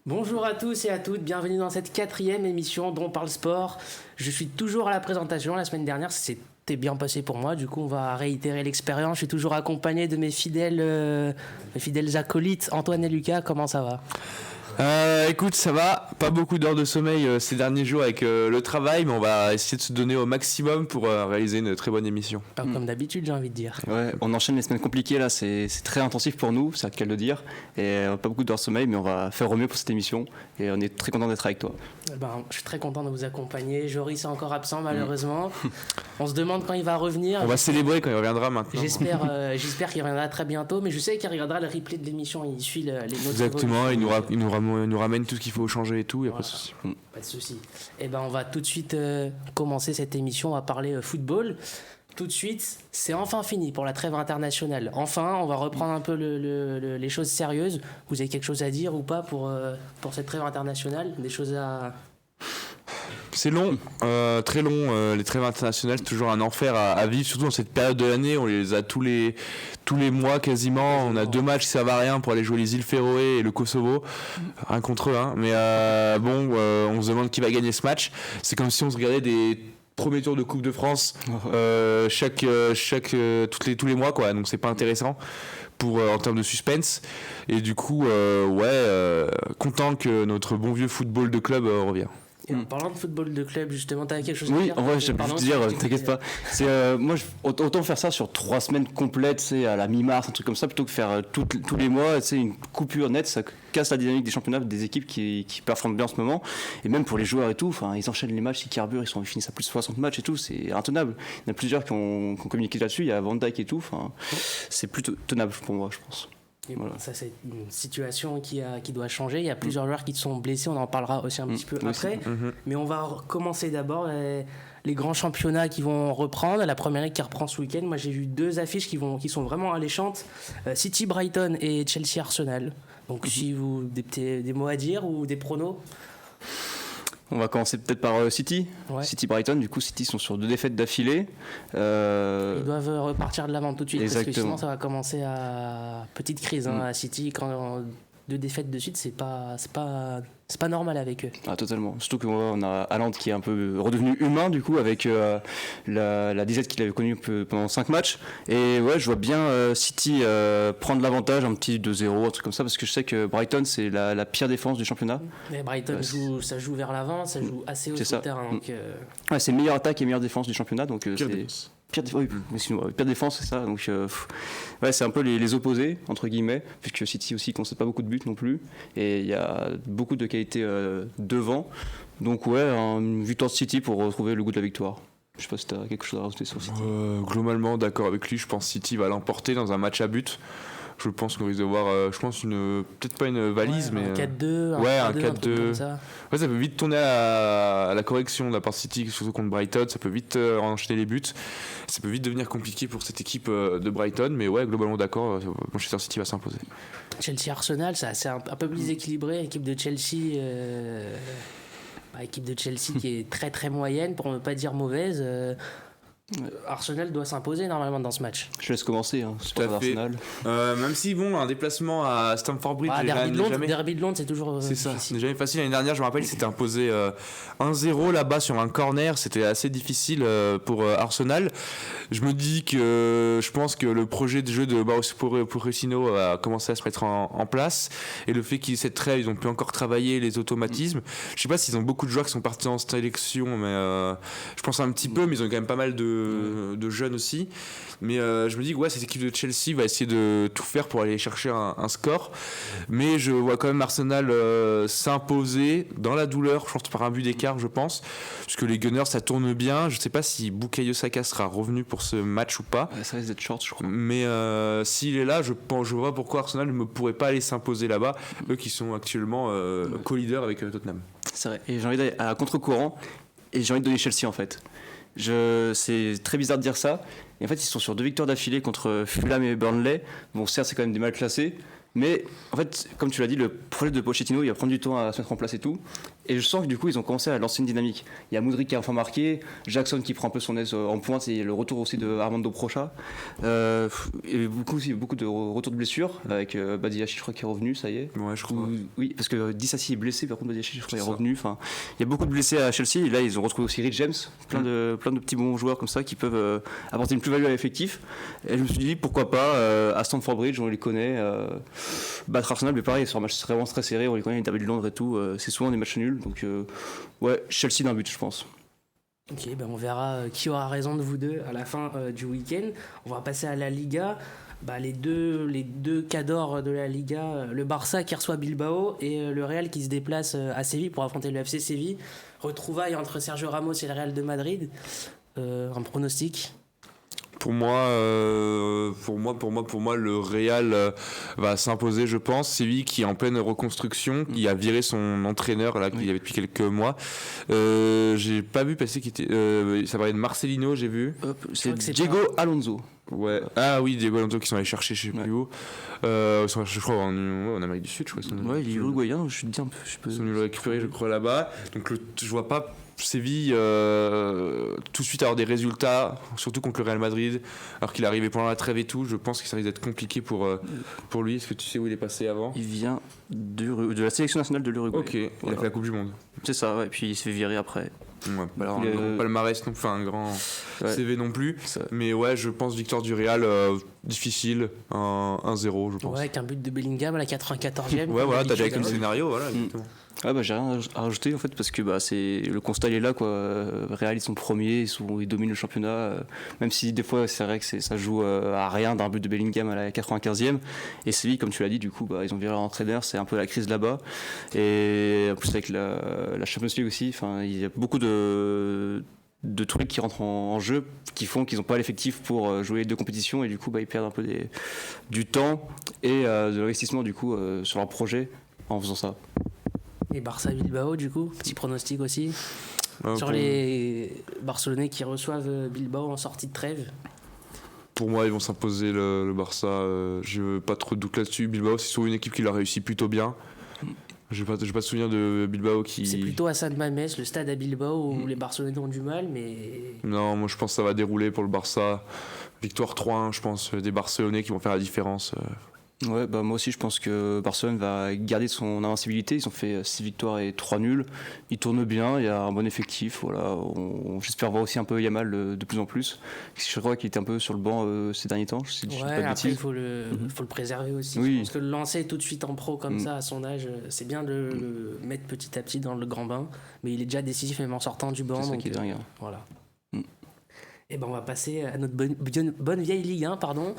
Bonjour à tous et à toutes, bienvenue dans cette 4e émission dont parle sport. Je suis toujours à la présentation, la semaine dernière c'était bien passé pour moi, du coup on va réitérer l'expérience. Je suis toujours accompagné de mes fidèles acolytes Antoine et Lucas, comment ça va ? Écoute, ça va, pas beaucoup d'heures de sommeil ces derniers jours avec le travail, mais on va essayer de se donner au maximum pour réaliser une très bonne émission. Comme d'habitude j'ai envie de dire. Ouais, on enchaîne les semaines compliquées là, c'est très intensif pour nous, c'est le cas de le dire, et pas beaucoup d'heures de sommeil, mais on va faire au mieux pour cette émission, et on est très content d'être avec toi. Je suis très content de vous accompagner. Joris est encore absent malheureusement. On se demande quand il va revenir. On va célébrer quand il reviendra maintenant. J'espère qu'il reviendra très bientôt, mais je sais qu'il regardera le replay de l'émission, il suit les notes. Exactement, il nous ramène tout ce qu'il faut changer et tout, il n'y a pas de souci. Pas de souci. On va tout de suite commencer cette émission, on va parler football. Tout de suite, c'est enfin fini pour la trêve internationale. Enfin, on va reprendre un peu les choses sérieuses. Vous avez quelque chose à dire ou pas pour cette trêve internationale ? Des choses à... C'est long, très long, les trêves internationales, c'est toujours un enfer à vivre, surtout dans cette période de l'année, on les a tous les mois quasiment, on a 2 matchs qui servent à rien pour aller jouer les îles Féroé et le Kosovo, rien contre eux, hein. Mais on se demande qui va gagner ce match, c'est comme si on se regardait des premiers tours de Coupe de France tous les mois, quoi. Donc c'est pas intéressant en termes de suspense, et du coup content que notre bon vieux football de club revient. Et en parlant de football de club, justement, t'avais quelque chose à dire ? Oui, en vrai, j'ai envie de dire, t'inquiète pas. Moi, autant faire ça sur 3 semaines complètes, à la mi-mars, un truc comme ça, plutôt que faire tous les mois, une coupure nette, ça casse la dynamique des championnats, des équipes qui performent bien en ce moment. Et même pour les joueurs et tout, ils enchaînent les matchs, ils carburent, ils finissent à plus de 60 matchs et tout, c'est intenable. Il y en a plusieurs qui ont communiqué là-dessus, il y a Van Dijk et tout, c'est plutôt tenable pour moi, je pense. Voilà. Ça, c'est une situation qui doit changer. Il y a plusieurs joueurs qui sont blessés. On en parlera aussi un petit peu après. Mais on va commencer d'abord les grands championnats qui vont reprendre. La Première Ligue qui reprend ce week-end. Moi, j'ai vu 2 affiches qui sont vraiment alléchantes. City Brighton et Chelsea Arsenal. Donc, si vous des mots à dire ou des pronos. On va commencer peut-être par City. Ouais. City Brighton, du coup City sont sur 2 défaites d'affilée. Ils doivent repartir de l'avant tout de suite. Exactement. Parce que sinon ça va commencer à petite crise à City. Quand 2 défaites de suite, c'est pas normal avec eux. Ah, totalement. Surtout qu'on a Haaland qui est un peu redevenu humain du coup avec la disette qu'il avait connue pendant 5 matchs. Et ouais, je vois bien City prendre l'avantage, un petit 2-0, un truc comme ça, parce que je sais que Brighton c'est la pire défense du championnat. Mais Brighton ça joue vers l'avant, ça joue assez haut sur le terrain. Donc, ouais, c'est meilleure attaque et meilleure défense du championnat. Donc, Pire défense, c'est ça. Donc, c'est un peu les opposés, entre guillemets, puisque City aussi ne concède pas beaucoup de buts non plus. Et il y a beaucoup de qualité devant. Donc, une victoire de City pour retrouver le goût de la victoire. Je sais pas si tu as quelque chose à rajouter sur City. Globalement, d'accord avec lui, je pense que City va l'emporter dans un match à but. Je pense qu'on risque de voir, peut-être pas une valise, mais. Un 4-2, un 4-2. 4-2. Comme ça. Ouais, ça peut vite tourner à la correction de la part City, surtout contre Brighton. Ça peut vite enchaîner les buts. Ça peut vite devenir compliqué pour cette équipe de Brighton. Mais ouais, globalement d'accord, Manchester City va s'imposer. Chelsea-Arsenal, c'est un peu plus équilibré. Équipe de Chelsea qui est très très moyenne, pour ne pas dire mauvaise. Arsenal doit s'imposer normalement dans ce match. Je laisse commencer, tout à fait. Même si un déplacement à Stamford Bridge, Derby de Londres, c'est toujours c'est difficile. ça, c'est jamais facile. L'année dernière, je me rappelle, il s'était imposé 1-0 là-bas sur un corner, c'était assez difficile pour Arsenal. Je me dis que je pense que le projet de jeu de Mauricio Pochettino a commencé à se mettre en place, et le fait qu'ils cette trêve, ils ont pu encore travailler les automatismes. Je sais pas s'ils ont beaucoup de joueurs qui sont partis en sélection, mais je pense un petit peu, mais ils ont quand même pas mal de jeunes aussi. Mais je me dis que cette équipe de Chelsea va essayer de tout faire pour aller chercher un score, mais je vois quand même Arsenal s'imposer dans la douleur, je pense par un but d'écart, je pense, parce que les Gunners ça tourne bien. Je sais pas si Bukayo Saka sera revenu pour ce match ou pas, ça risque d'être short, je crois, mais s'il est là, je vois pourquoi Arsenal ne pourrait pas aller s'imposer là-bas, eux qui sont actuellement co-leaders avec Tottenham. C'est vrai, et j'ai envie d'aller à contre-courant, et j'ai envie de donner Chelsea en fait. C'est très bizarre de dire ça. Et en fait, ils sont sur 2 victoires d'affilée contre Fulham et Burnley. Bon, certes, c'est quand même des mal classés, Mais en fait, comme tu l'as dit, le projet de Pochettino, il va prendre du temps à se mettre en place et tout. Et je sens que du coup, ils ont commencé à lancer une dynamique. Il y a Modric qui a enfin marqué, Jackson qui prend un peu son aise en pointe, et le retour aussi de Armando Brocha. Et beaucoup de retours de blessures, avec Badiachil, je crois, qui est revenu, ça y est. Ouais, je crois. Oui, parce que Dissassi est blessé, par contre, Badiachil, je crois, est revenu. Enfin, il y a beaucoup de blessés à Chelsea, et là, ils ont retrouvé aussi Rich James, plein de petits bons joueurs comme ça qui peuvent apporter une plus-value à l'effectif. Et je me suis dit, pourquoi pas, à Stamford Bridge, on les connaît, battre Arsenal, mais pareil, sur un match vraiment très serré, on les connaît, les derbies de Londres et tout, c'est souvent des matchs nuls. Donc, ouais, Chelsea d'un but, je pense. Ok, ben on verra qui aura raison de vous deux à la fin du week-end. On va passer à la Liga. Les deux cadors de la Liga, le Barça qui reçoit Bilbao et le Real qui se déplace à Séville pour affronter le FC Séville. Retrouvailles entre Sergio Ramos et le Real de Madrid. Un pronostic? Pour moi, le Real va s'imposer, je pense. Séville qui est en pleine reconstruction, qui a viré son entraîneur là, qu'il y avait depuis quelques mois. J'ai pas vu passer qui était. Ça parlait de Marcelino, j'ai vu. C'est Diego Alonso. Ouais. Ah oui, Diego Alonso qui sont allés chercher, je sais plus où. Je crois en Amérique du Sud, je crois. Ouais, il est uruguayen, je te dis un peu. Ils sont venus le récupérer, je crois, là-bas. Donc je vois pas Séville tout de suite avoir des résultats, surtout contre le Real Madrid, alors qu'il est arrivé pendant la trêve et tout. Je pense que ça risque d'être compliqué pour lui. Est-ce que tu sais où il est passé avant? Il vient de la sélection nationale de l'Uruguay. Ok, il a fait la Coupe du Monde. C'est ça, ouais, et puis il se fait virer après. Ouais, alors un grand palmarès, non, enfin un grand CV non plus. Ça. Mais ouais, je pense victoire du Real, difficile, 1-0, je pense. Ouais, avec un but de Bellingham à la 94e. Ouais, voilà, t'as déjà comme scénario, voilà, exactement. Ah j'ai rien à rajouter en fait parce que c'est le constat il est là quoi. Real ils sont premiers, ils dominent le championnat, même si des fois c'est vrai que ça joue à rien d'un but de Bellingham à la 95e. Et Séville comme tu l'as dit du coup ils ont viré leur entraîneur, c'est un peu la crise là-bas. Et en plus avec la Champions League aussi, il y a beaucoup de trucs qui rentrent en jeu qui font qu'ils n'ont pas l'effectif pour jouer les deux compétitions et du coup ils perdent un peu du temps et de l'investissement du coup sur leur projet en faisant ça. Et Barça-Bilbao, du coup, petit pronostic aussi sur les Barcelonais qui reçoivent Bilbao en sortie de trêve. Pour moi, ils vont s'imposer le Barça. Je n'ai pas trop de doute là-dessus. Bilbao, c'est sur une équipe qui l'a réussi plutôt bien. Je n'ai pas de souvenir de Bilbao qui... C'est plutôt à San Mamés, le stade à Bilbao, où les Barcelonais ont du mal, mais... Non, moi je pense que ça va dérouler pour le Barça. Victoire 3-1, je pense, des Barcelonais qui vont faire la différence. Ouais, moi aussi je pense que Barcelone va garder son invincibilité. Ils ont fait 6 victoires et 3 nuls. Ils tournent bien, il y a un bon effectif. Voilà. J'espère voir aussi un peu Yamal de plus en plus. Je crois qu'il était un peu sur le banc ces derniers temps. Si ouais, après il faut le préserver aussi. Oui. Je pense que le lancer tout de suite en pro comme ça à son âge, c'est bien de le mettre petit à petit dans le grand bain. Mais il est déjà décisif même en sortant du banc. C'est ça qui est dingue. Voilà. Et on va passer à notre bonne vieille Ligue 1, pardon.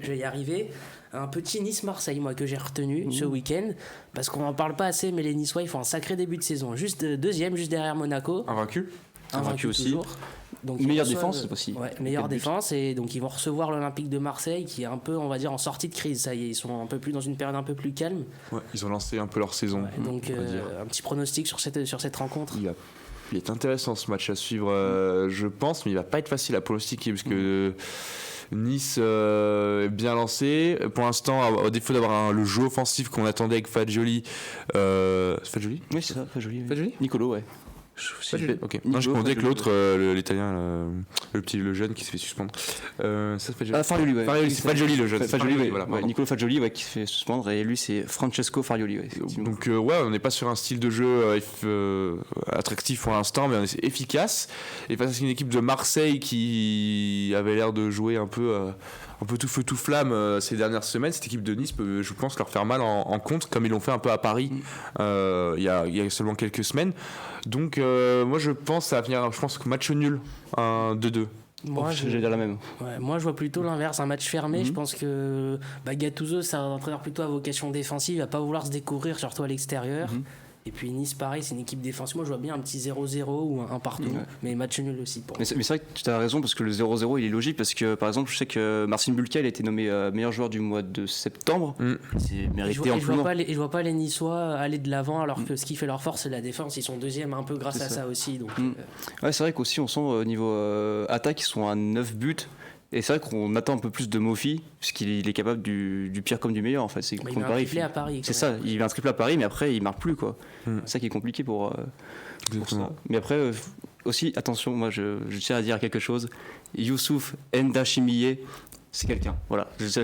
Je vais y arriver. Un petit Nice-Marseille, moi, que j'ai retenu ce week-end. Parce qu'on n'en parle pas assez, mais les Niçois, ils font un sacré début de saison. Juste deuxième, juste derrière Monaco. Invaincu aussi. Toujours. Donc, meilleure défense aussi. Ouais, meilleure défense. Et donc, ils vont recevoir l'Olympique de Marseille, qui est un peu, on va dire, en sortie de crise. Ça y est, ils sont un peu plus dans une période un peu plus calme. Ouais, ils ont lancé un peu leur saison. Ouais, donc, un petit pronostic sur cette rencontre. Il est intéressant ce match à suivre, je pense, mais il va pas être facile à pronostiquer parce que Nice est bien lancé. Pour l'instant, au défaut d'avoir le jeu offensif qu'on attendait avec Fagioli. Fagioli ? Oui, c'est ça, Fagioli. Nicolo, ouais. Ok. Non, je confondais avec l'autre, l'italien, le jeune qui s'est fait suspendre. Farioli, ouais. C'est Fagioli le jeune. Nicolo Fagioli, qui se fait suspendre, et lui c'est Francesco Farioli. Ouais, donc on n'est pas sur un style de jeu attractif pour l'instant, mais on est efficace. Et face à une équipe de Marseille qui avait l'air de jouer un peu tout feu tout flamme ces dernières semaines, cette équipe de Nice peut, je pense, leur faire mal en contre, comme ils l'ont fait un peu à Paris il y a seulement quelques semaines. Donc moi je pense que ça va finir, je pense que match nul, 2-2. Moi, je vais dire la même. Ouais, moi, je vois plutôt l'inverse, un match fermé. Je pense que Gattuso, c'est un entraîneur plutôt à vocation défensive, il va pas vouloir se découvrir, surtout à l'extérieur. Et puis Nice, pareil, c'est une équipe défensive. Moi, je vois bien un petit 0-0 ou un partout, mais match nul aussi. Mais c'est vrai que tu as raison, parce que le 0-0, il est logique, parce que par exemple, je sais que Marcin Bulka, il a été nommé meilleur joueur du mois de septembre. C'est mérité amplement. Et je vois pas les Niçois aller de l'avant, alors que ce qui fait leur force, c'est la défense. Ils sont deuxième un peu grâce à ça aussi. Donc, ouais, c'est vrai qu'aussi, on sent au niveau attaque, ils sont à 9 buts. Et c'est vrai qu'on attend un peu plus de Mofi, puisqu'il est capable du pire comme du meilleur, en fait. C'est Il contre met un Paris. triplé à Paris. C'est ça, il met un triplé à Paris, mais après, il marque plus, quoi. C'est ça qui est compliqué pour ça. Mais après, aussi, attention, moi, je tiens à dire quelque chose. Youssouf Ndachimiye, c'est quelqu'un. Voilà, c'est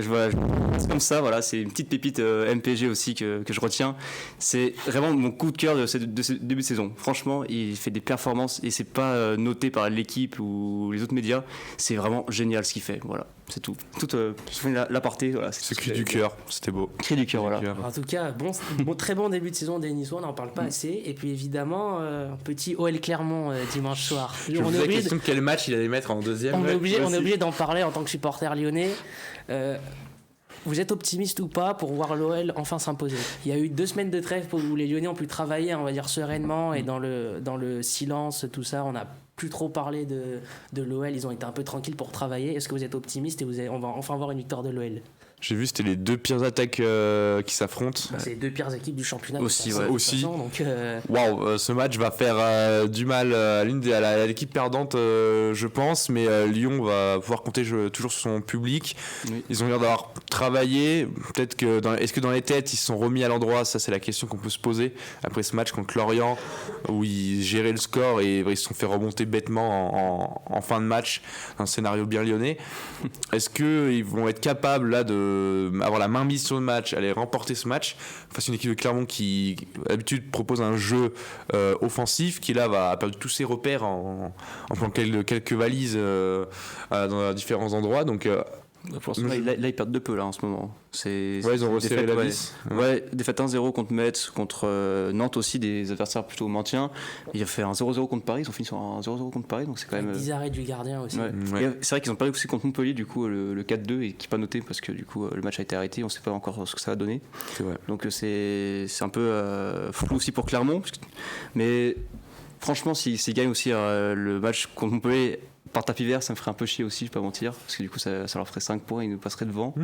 comme ça, voilà, c'est une petite pépite MPG aussi que je retiens. C'est vraiment mon coup de cœur de ce début de saison. Franchement, il fait des performances et c'est pas noté par l'équipe ou les autres médias. C'est vraiment génial ce qu'il fait. Voilà, c'est tout. L'aparté, voilà. C'est cri du cœur, c'était beau. Cri du cœur, voilà. En tout cas, très bon début de saison des Niçois, on n'en parle pas assez. Et puis évidemment, petit OL Clermont dimanche soir. Je me posais la question de quel match il allait mettre en deuxième. On est obligé d'en parler en tant que supporter lyonnais. Vous êtes optimiste ou pas pour voir l'OL enfin s'imposer? Il y a eu 2 semaines de trêve où les Lyonnais ont pu travailler, on va dire, sereinement et dans le silence, tout ça. On n'a plus trop parlé de l'OL, ils ont été un peu tranquilles pour travailler. Est-ce que vous êtes optimiste et on va enfin voir une victoire de l'OL? J'ai vu, c'était les 2 pires attaques qui s'affrontent. C'est les 2 pires équipes du championnat. Aussi. Donc, ce match va faire du mal à l'équipe perdante, je pense, mais Lyon va pouvoir compter toujours sur son public. Oui. Ils ont l'air d'avoir travaillé. Peut-être que est-ce que dans les têtes ils se sont remis à l'endroit? Ça, c'est la question qu'on peut se poser après ce match contre Lorient, où ils géraient le score et ils se sont fait remonter bêtement en fin de match. Un scénario bien lyonnais. Est-ce qu'ils vont être capables là de avoir la main mise sur le match, aller remporter ce match face à une équipe de Clermont qui d'habitude propose un jeu offensif, qui là a perdu tous ses repères en prenant quelques valises dans différents endroits, donc pour l'instant, là, ils perdent de peu là en ce moment. Ils ont resserré la vis. Défaite 1-0 contre Metz, contre Nantes aussi, des adversaires plutôt au maintien. Il a fait un 0-0 contre Paris, ils ont fini sur un 0-0 contre Paris, donc c'est quand même. 10 arrêts du gardien aussi. C'est vrai qu'ils ont perdu aussi contre Montpellier, du coup, le 4-2, et qui n'est pas noté parce que du coup, le match a été arrêté, on ne sait pas encore ce que ça va donner. C'est vrai. Donc c'est un peu flou aussi pour Clermont. Mais franchement, s'ils gagnent aussi le match contre Montpellier par tapis vert, ça me ferait un peu chier aussi, je vais pas mentir, parce que du coup ça leur ferait 5 points, ils nous passeraient devant.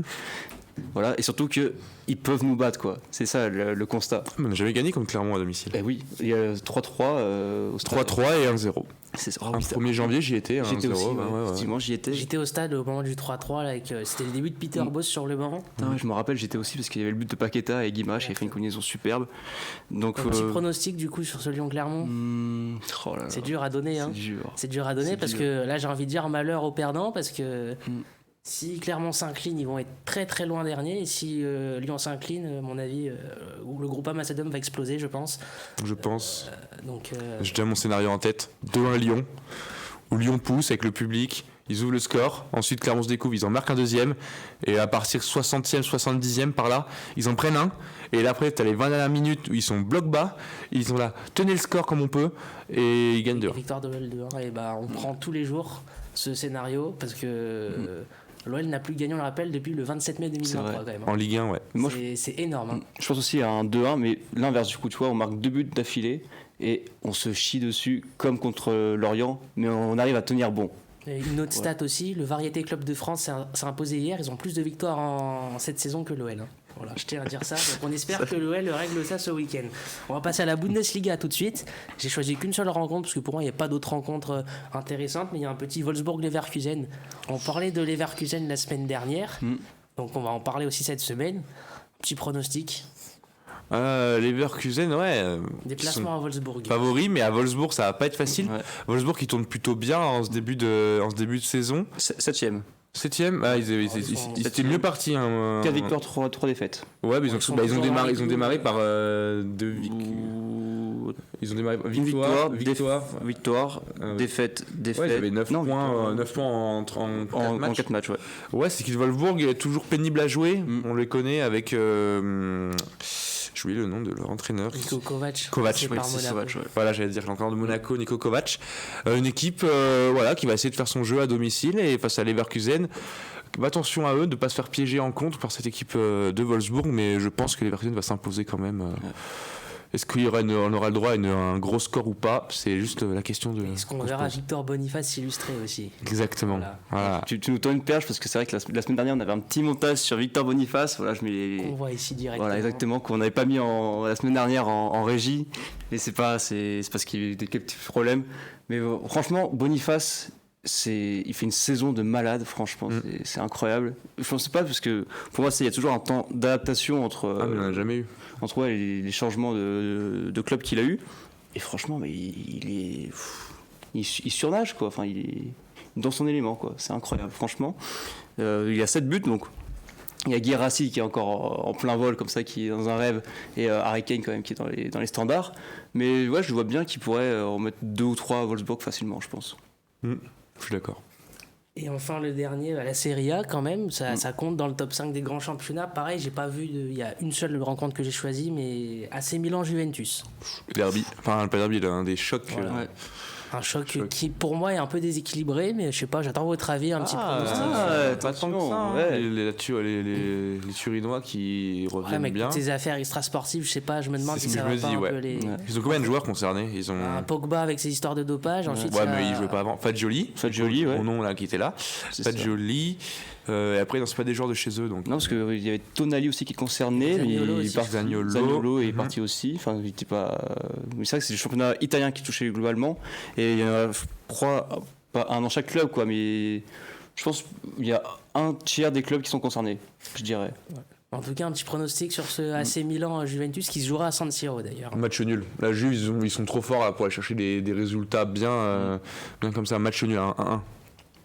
Voilà, et surtout qu'ils peuvent nous battre, quoi. C'est ça le constat. On n'a jamais gagné contre Clermont à domicile. Oui, il y a 3-3 3-3 et 1-0. C'est ça. 1er janvier, j'y étais. J'étais aussi, effectivement, j'y étais. J'étais au stade au moment du 3-3, là, c'était le début de Peter Bosz sur le banc. Je me rappelle, j'étais aussi parce qu'il y avait le but de Paqueta et Guimarães, il a fait une combinaison superbe. Donc, un petit pronostic du coup sur ce Lyon-Clermont. C'est dur à donner. C'est dur à donner parce que là, j'ai envie de dire malheur aux perdants parce que. Si Clermont s'incline, ils vont être très très loin dernier. Et si Lyon s'incline, à mon avis, le groupe Macedon va exploser, je pense. J'ai déjà mon scénario en tête. 2-1 Lyon, où Lyon pousse avec le public. Ils ouvrent le score. Ensuite, Clermont se découvre. Ils en marquent un deuxième. Et à partir 60e, 70e, par là, ils en prennent un. Et là, après, tu as les 20 dernières minutes où ils sont bloc bas. Ils sont là, tenez le score comme on peut. Et ils gagnent 2-1. Victoire de l'OL 2-1. Et on prend tous les jours ce scénario parce que. L'OL n'a plus gagné, on le rappelle, depuis le 27 mai 2023 quand même. En Ligue 1, ouais. C'est énorme. Je pense aussi à un 2-1, mais l'inverse du coup, tu vois, on marque 2 buts d'affilée et on se chie dessus comme contre Lorient, mais on arrive à tenir bon. Et une autre stat aussi, le Variété Club de France s'est imposé hier, ils ont plus de victoires en cette saison que l'OL. Voilà, je tiens à dire ça. Donc on espère que l'OL règle ça ce week-end. On va passer à la Bundesliga tout de suite. J'ai choisi qu'une seule rencontre parce que pour moi il n'y a pas d'autres rencontres intéressantes, mais il y a un petit Wolfsburg-Leverkusen. On parlait de Leverkusen la semaine dernière, donc on va en parler aussi cette semaine. Petit pronostic. Leverkusen, déplacement à Wolfsburg. Favoris, mais à Wolfsburg ça va pas être facile. Wolfsburg qui tourne plutôt bien en ce début de saison. 7ème. 7ème, ils étaient mieux partis. 4 victoires, 3 défaites. Ouais, mais ils ont démarré par 2 victoires. Ils ont démarré victoire, défaite. Ouais, ils avaient 9 points en 4 matchs. Ouais, c'est que Wolfsburg est toujours pénible à jouer. On les connaît avec. J'ai oublié le nom de leur entraîneur. Niko Kovac. Voilà, j'allais dire l'entraîneur de Monaco, Niko Kovac. Une équipe qui va essayer de faire son jeu à domicile et face à Leverkusen. Attention à eux de ne pas se faire piéger en contre par cette équipe de Wolfsburg, mais je pense que Leverkusen va s'imposer quand même. Est-ce qu'on aura le droit à un gros score ou pas? C'est juste la question de. Est-ce qu'on verra Victor Boniface s'illustrer aussi? Exactement. Voilà. Tu nous tends une perche parce que c'est vrai que la semaine dernière on avait un petit montage sur Victor Boniface. Voilà, on voit ici directement. Voilà, exactement, qu'on n'avait pas mis la semaine dernière en régie. Et c'est parce qu'il y a eu des petits problèmes. Mais franchement, Boniface, il fait une saison de malade, franchement, c'est incroyable. Je pense pas, parce que pour moi, il y a toujours un temps d'adaptation entre, mais on en a jamais eu. entre les changements de club qu'il a eu. Et franchement, il surnage, quoi. Enfin, il est dans son élément, quoi. C'est incroyable, franchement. Il a 7 buts, donc. Il y a Guirassy qui est encore en plein vol, comme ça, qui est dans un rêve, et Harry Kane, quand même, qui est dans les standards. Mais ouais, je vois bien qu'il pourrait en mettre 2 ou 3 à Wolfsburg facilement, je pense. Je suis d'accord. Et enfin, le dernier, la Serie A, quand même, ça compte dans le top 5 des grands championnats. Pareil, j'ai pas vu, il y a une seule rencontre que j'ai choisie, mais AC Milan-Juventus. Derby, enfin pas derby, un des chocs. Voilà. Un choc qui, pour moi, est un peu déséquilibré, mais je sais pas, j'attends votre avis, un petit peu. Pas tant que ça. Ouais. Les Turinois qui reviennent mais bien. Toutes ces affaires extra-sportives, je sais pas, je me demande si ça va pas un peu les... Ils ont combien de joueurs concernés? Ils ont un Pogba avec ses histoires de dopage, ensuite mais il jouait pas avant. Fagioli, ouais. mon nom là qui était là. Fagioli. Et après, non, c'est pas des joueurs de chez eux. Donc. Non, parce qu'il y avait Tonali aussi qui est concerné, Zaniolo est parti aussi. Enfin, il était pas. Mais c'est vrai que c'est le championnat italien qui touchait globalement. Et il y en a, je crois, pas un dans chaque club, quoi. Mais je pense qu'il y a un tiers des clubs qui sont concernés, je dirais. Ouais. En tout cas, un petit pronostic sur ce AC Milan-Juventus qui se jouera à San Siro d'ailleurs. Match nul. La Juve, ils sont trop forts là, pour aller chercher des résultats bien comme ça. Match nul, 1-1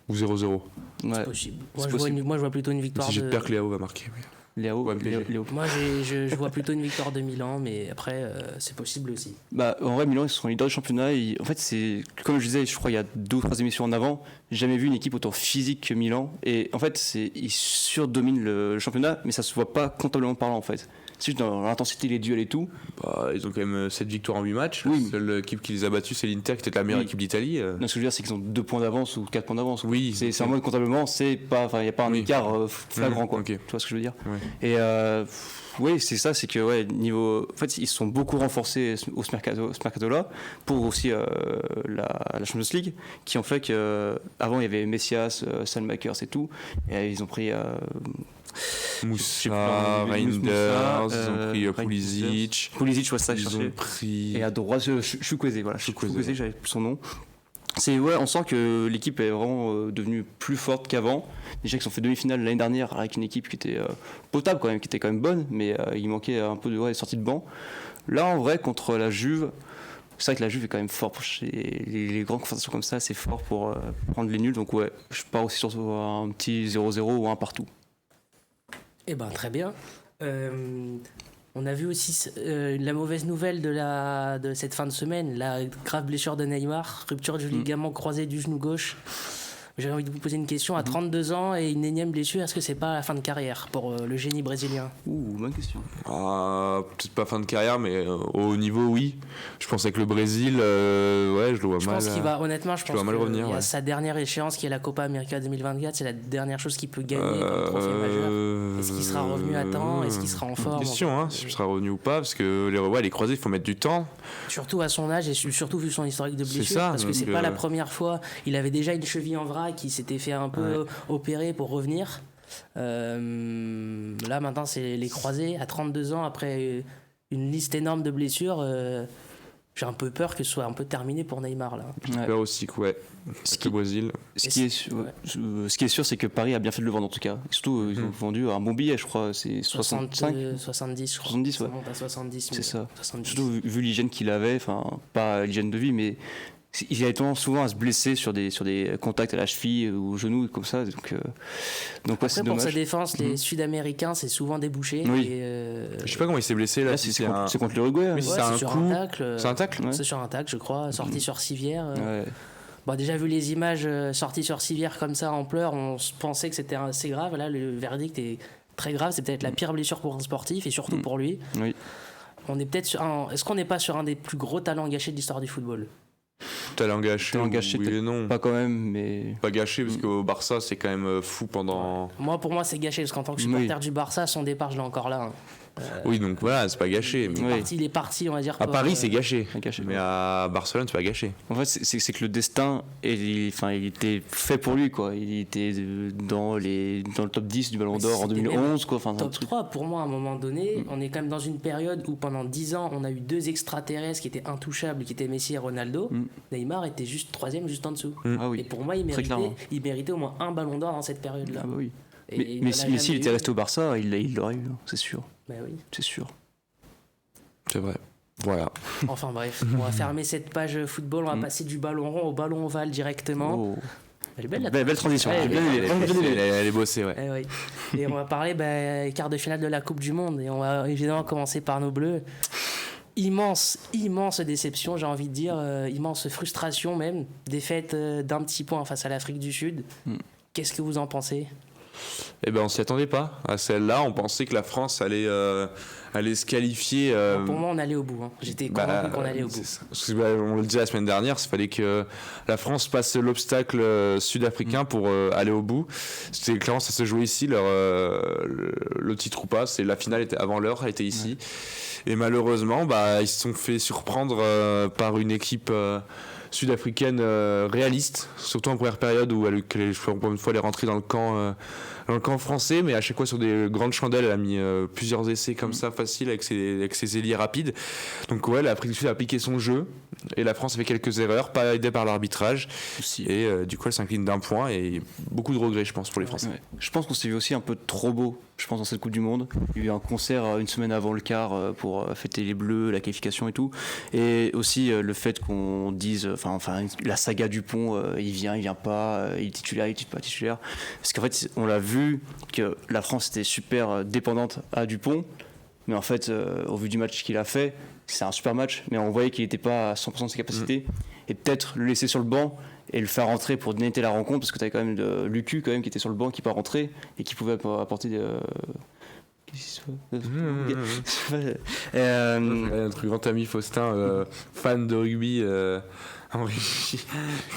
ou 0-0. C'est possible. Moi, je vois plutôt une victoire. Si j'espère que Léo va marquer. Léo. Moi, je vois plutôt une victoire de Milan, mais après, c'est possible aussi. En vrai, Milan, ils sont leaders du championnat. En fait, c'est comme je disais, je crois il y a 2 ou 3 émissions en avant, j'ai jamais vu une équipe autant physique que Milan. Et en fait, ils surdominent le championnat, mais ça se voit pas comptablement parlant, en fait. C'est juste dans l'intensité, les duels et tout. Ils ont quand même 7 victoires en 8 matchs. Oui. La seule équipe qui les a battus, c'est l'Inter, qui était la meilleure équipe d'Italie. Non, ce que je veux dire, c'est qu'ils ont 2 points d'avance ou 4 points d'avance. Oui. C'est en mode comptablement, il n'y a pas un écart flagrant, quoi. Okay. Tu vois ce que je veux dire? Ouais. Et oui, c'est ça, c'est que niveau. En fait, ils se sont beaucoup renforcés ce mercato-là pour aussi la Champions League, qui ont fait qu'avant il y avait Messias, Salmakers et tout, et ils ont pris. Moussa, Reinders, ils ont pris Pulisic. Pulisic, ouais, ça, ils ont pris. Et à droite, Chukwueze, voilà, Chukwueze, j'avais plus son nom. On sent que l'équipe est vraiment devenue plus forte qu'avant. Déjà qu'ils ont fait demi-finale l'année dernière avec une équipe qui était potable quand même, qui était quand même bonne, mais il manquait un peu de sortie de banc. Là, en vrai, contre la Juve, c'est vrai que la Juve est quand même fort pour les grandes confrontations comme ça, c'est fort pour prendre les nuls. Donc ouais, je pars aussi sur un petit 0-0 ou un partout. Eh ben très bien. On a vu aussi la mauvaise nouvelle de cette fin de semaine, la grave blessure de Neymar, rupture du ligament croisé du genou gauche. J'ai envie de vous poser une question. À 32 ans et une énième blessure, est-ce que c'est pas la fin de carrière pour le génie brésilien? Bonne question. Peut-être pas fin de carrière, mais au haut niveau, oui. Je pense avec le Brésil, je le vois mal. Je pense qu'il va, honnêtement, je pense qu'il y a sa dernière échéance qui est la Copa América 2024. C'est la dernière chose qu'il peut gagner comme trophée majeur. Est-ce qu'il sera revenu à temps? Est-ce qu'il sera en forme? Question, si il sera revenu ou pas, parce que les croisés, il faut mettre du temps. Surtout à son âge et surtout vu son historique de blessure. Parce que c'est pas la première fois. Il avait déjà une cheville en vrac qui s'était fait un peu opérer pour revenir. Là maintenant c'est les croisés à 32 ans après une liste énorme de blessures. J'ai un peu peur que ce soit un peu terminé pour Neymar là. J'ai peur aussi que le Brésil. Ce qui est sûr, c'est que Paris a bien fait de le vendre en tout cas. Surtout ils ont vendu un bon billet, je crois, c'est 65 70 je crois. 70 ça monte à 70. C'est ça. 70. Surtout vu l'hygiène qu'il avait, enfin pas l'hygiène de vie, mais il avait tendance souvent à se blesser sur des contacts à la cheville ou au genou comme ça, donc après, c'est pour dommage. sa défense, les Sud-Américains c'est souvent débouché. Oui. Et je sais pas comment il s'est blessé là. C'est contre l'Uruguay. Mais c'est un sur coup. un tacle. C'est un tacle. C'est sur un tacle, je crois, sorti sur civière. Ouais. Bon, déjà vu les images sorties sur civière comme ça en pleurs, on pensait que c'était assez grave. Là, le verdict est très grave. C'est peut-être la pire blessure pour un sportif et surtout pour lui. Oui. On est peut-être est-ce qu'on n'est pas sur un des plus gros talents gâchés de l'histoire du football? Talent gâché, oui et non. Pas quand même, mais pas gâché parce qu'au Barça c'est quand même fou pendant. Pour moi c'est gâché parce qu'en tant que supporter du Barça, son départ je l'ai encore là. Oui, donc voilà, c'est pas gâché. Mais... Il est parti, on va dire. À Paris, c'est gâché. Mais ouais. à Barcelone, c'est pas gâché. En fait, c'est que le destin, il était fait pour lui, quoi. Il était dans le top 10 du Ballon d'Or en 2011, quoi. Enfin, top 3, pour moi, à un moment donné, on est quand même dans une période où pendant 10 ans, on a eu 2 extraterrestres qui étaient intouchables, qui étaient Messi et Ronaldo. Neymar était juste 3e, juste en dessous. Ah oui. Et pour moi, il méritait au moins un Ballon d'Or dans cette période-là. Ah bah oui. Mais s'il était resté au Barça, il l'aurait eu, c'est sûr. Bah oui. C'est sûr. C'est vrai. Voilà. Enfin bref, on va fermer cette page football, on va passer du ballon rond au ballon ovale directement. Oh. Elle est belle, belle transition. Ouais, Elle est bossée, ouais. Oui. Et on va parler quart de finale de la Coupe du Monde. Et on va évidemment commencer par nos Bleus. Immense déception, j'ai envie de dire. Immense frustration même. Défaite d'un petit point face à l'Afrique du Sud. Qu'est-ce que vous en pensez ? Eh ben, on s'y attendait pas à celle-là. On pensait que la France allait se qualifier. Pour moi, on allait au bout. J'étais convaincu qu'on allait au bout. On le disait la semaine dernière, il fallait que la France passe l'obstacle sud-africain pour aller au bout. C'était clairement, ça se jouait ici. Le titre ou pas, la finale était avant l'heure, elle était ici. Et malheureusement, ils se sont fait surprendre par une équipe sud-africaine réaliste, surtout en première période où pour une fois elle est rentrée dans le camp français, mais à chaque fois sur des grandes chandelles. Elle a mis plusieurs essais comme ça faciles avec ses ailiers rapides. Donc ouais, l'Afrique du Sud a appliqué son jeu et la France a fait quelques erreurs, pas aidée par l'arbitrage aussi. Et du coup elle s'incline d'un point et beaucoup de regrets, je pense, pour les Français. Ouais. Je pense qu'on s'est vu aussi un peu trop beau, je pense, dans cette Coupe du Monde. Il y a eu un concert une semaine avant le quart pour fêter les Bleus, la qualification et tout, et aussi le fait qu'on dise enfin la saga Dupont, il vient pas, il est titulaire, il est pas titulaire, parce qu'en fait on l'a vu que la France était super dépendante à Dupont, mais en fait au vu du match qu'il a fait, c'est un super match, mais on voyait qu'il n'était pas à 100% de ses capacités, et peut-être le laisser sur le banc et le faire rentrer pour dénéter la rencontre, parce que tu avais quand même Lucu quand même qui était sur le banc, qui pas rentré et qui pouvait apporter Notre grand ami Faustin, fan de rugby,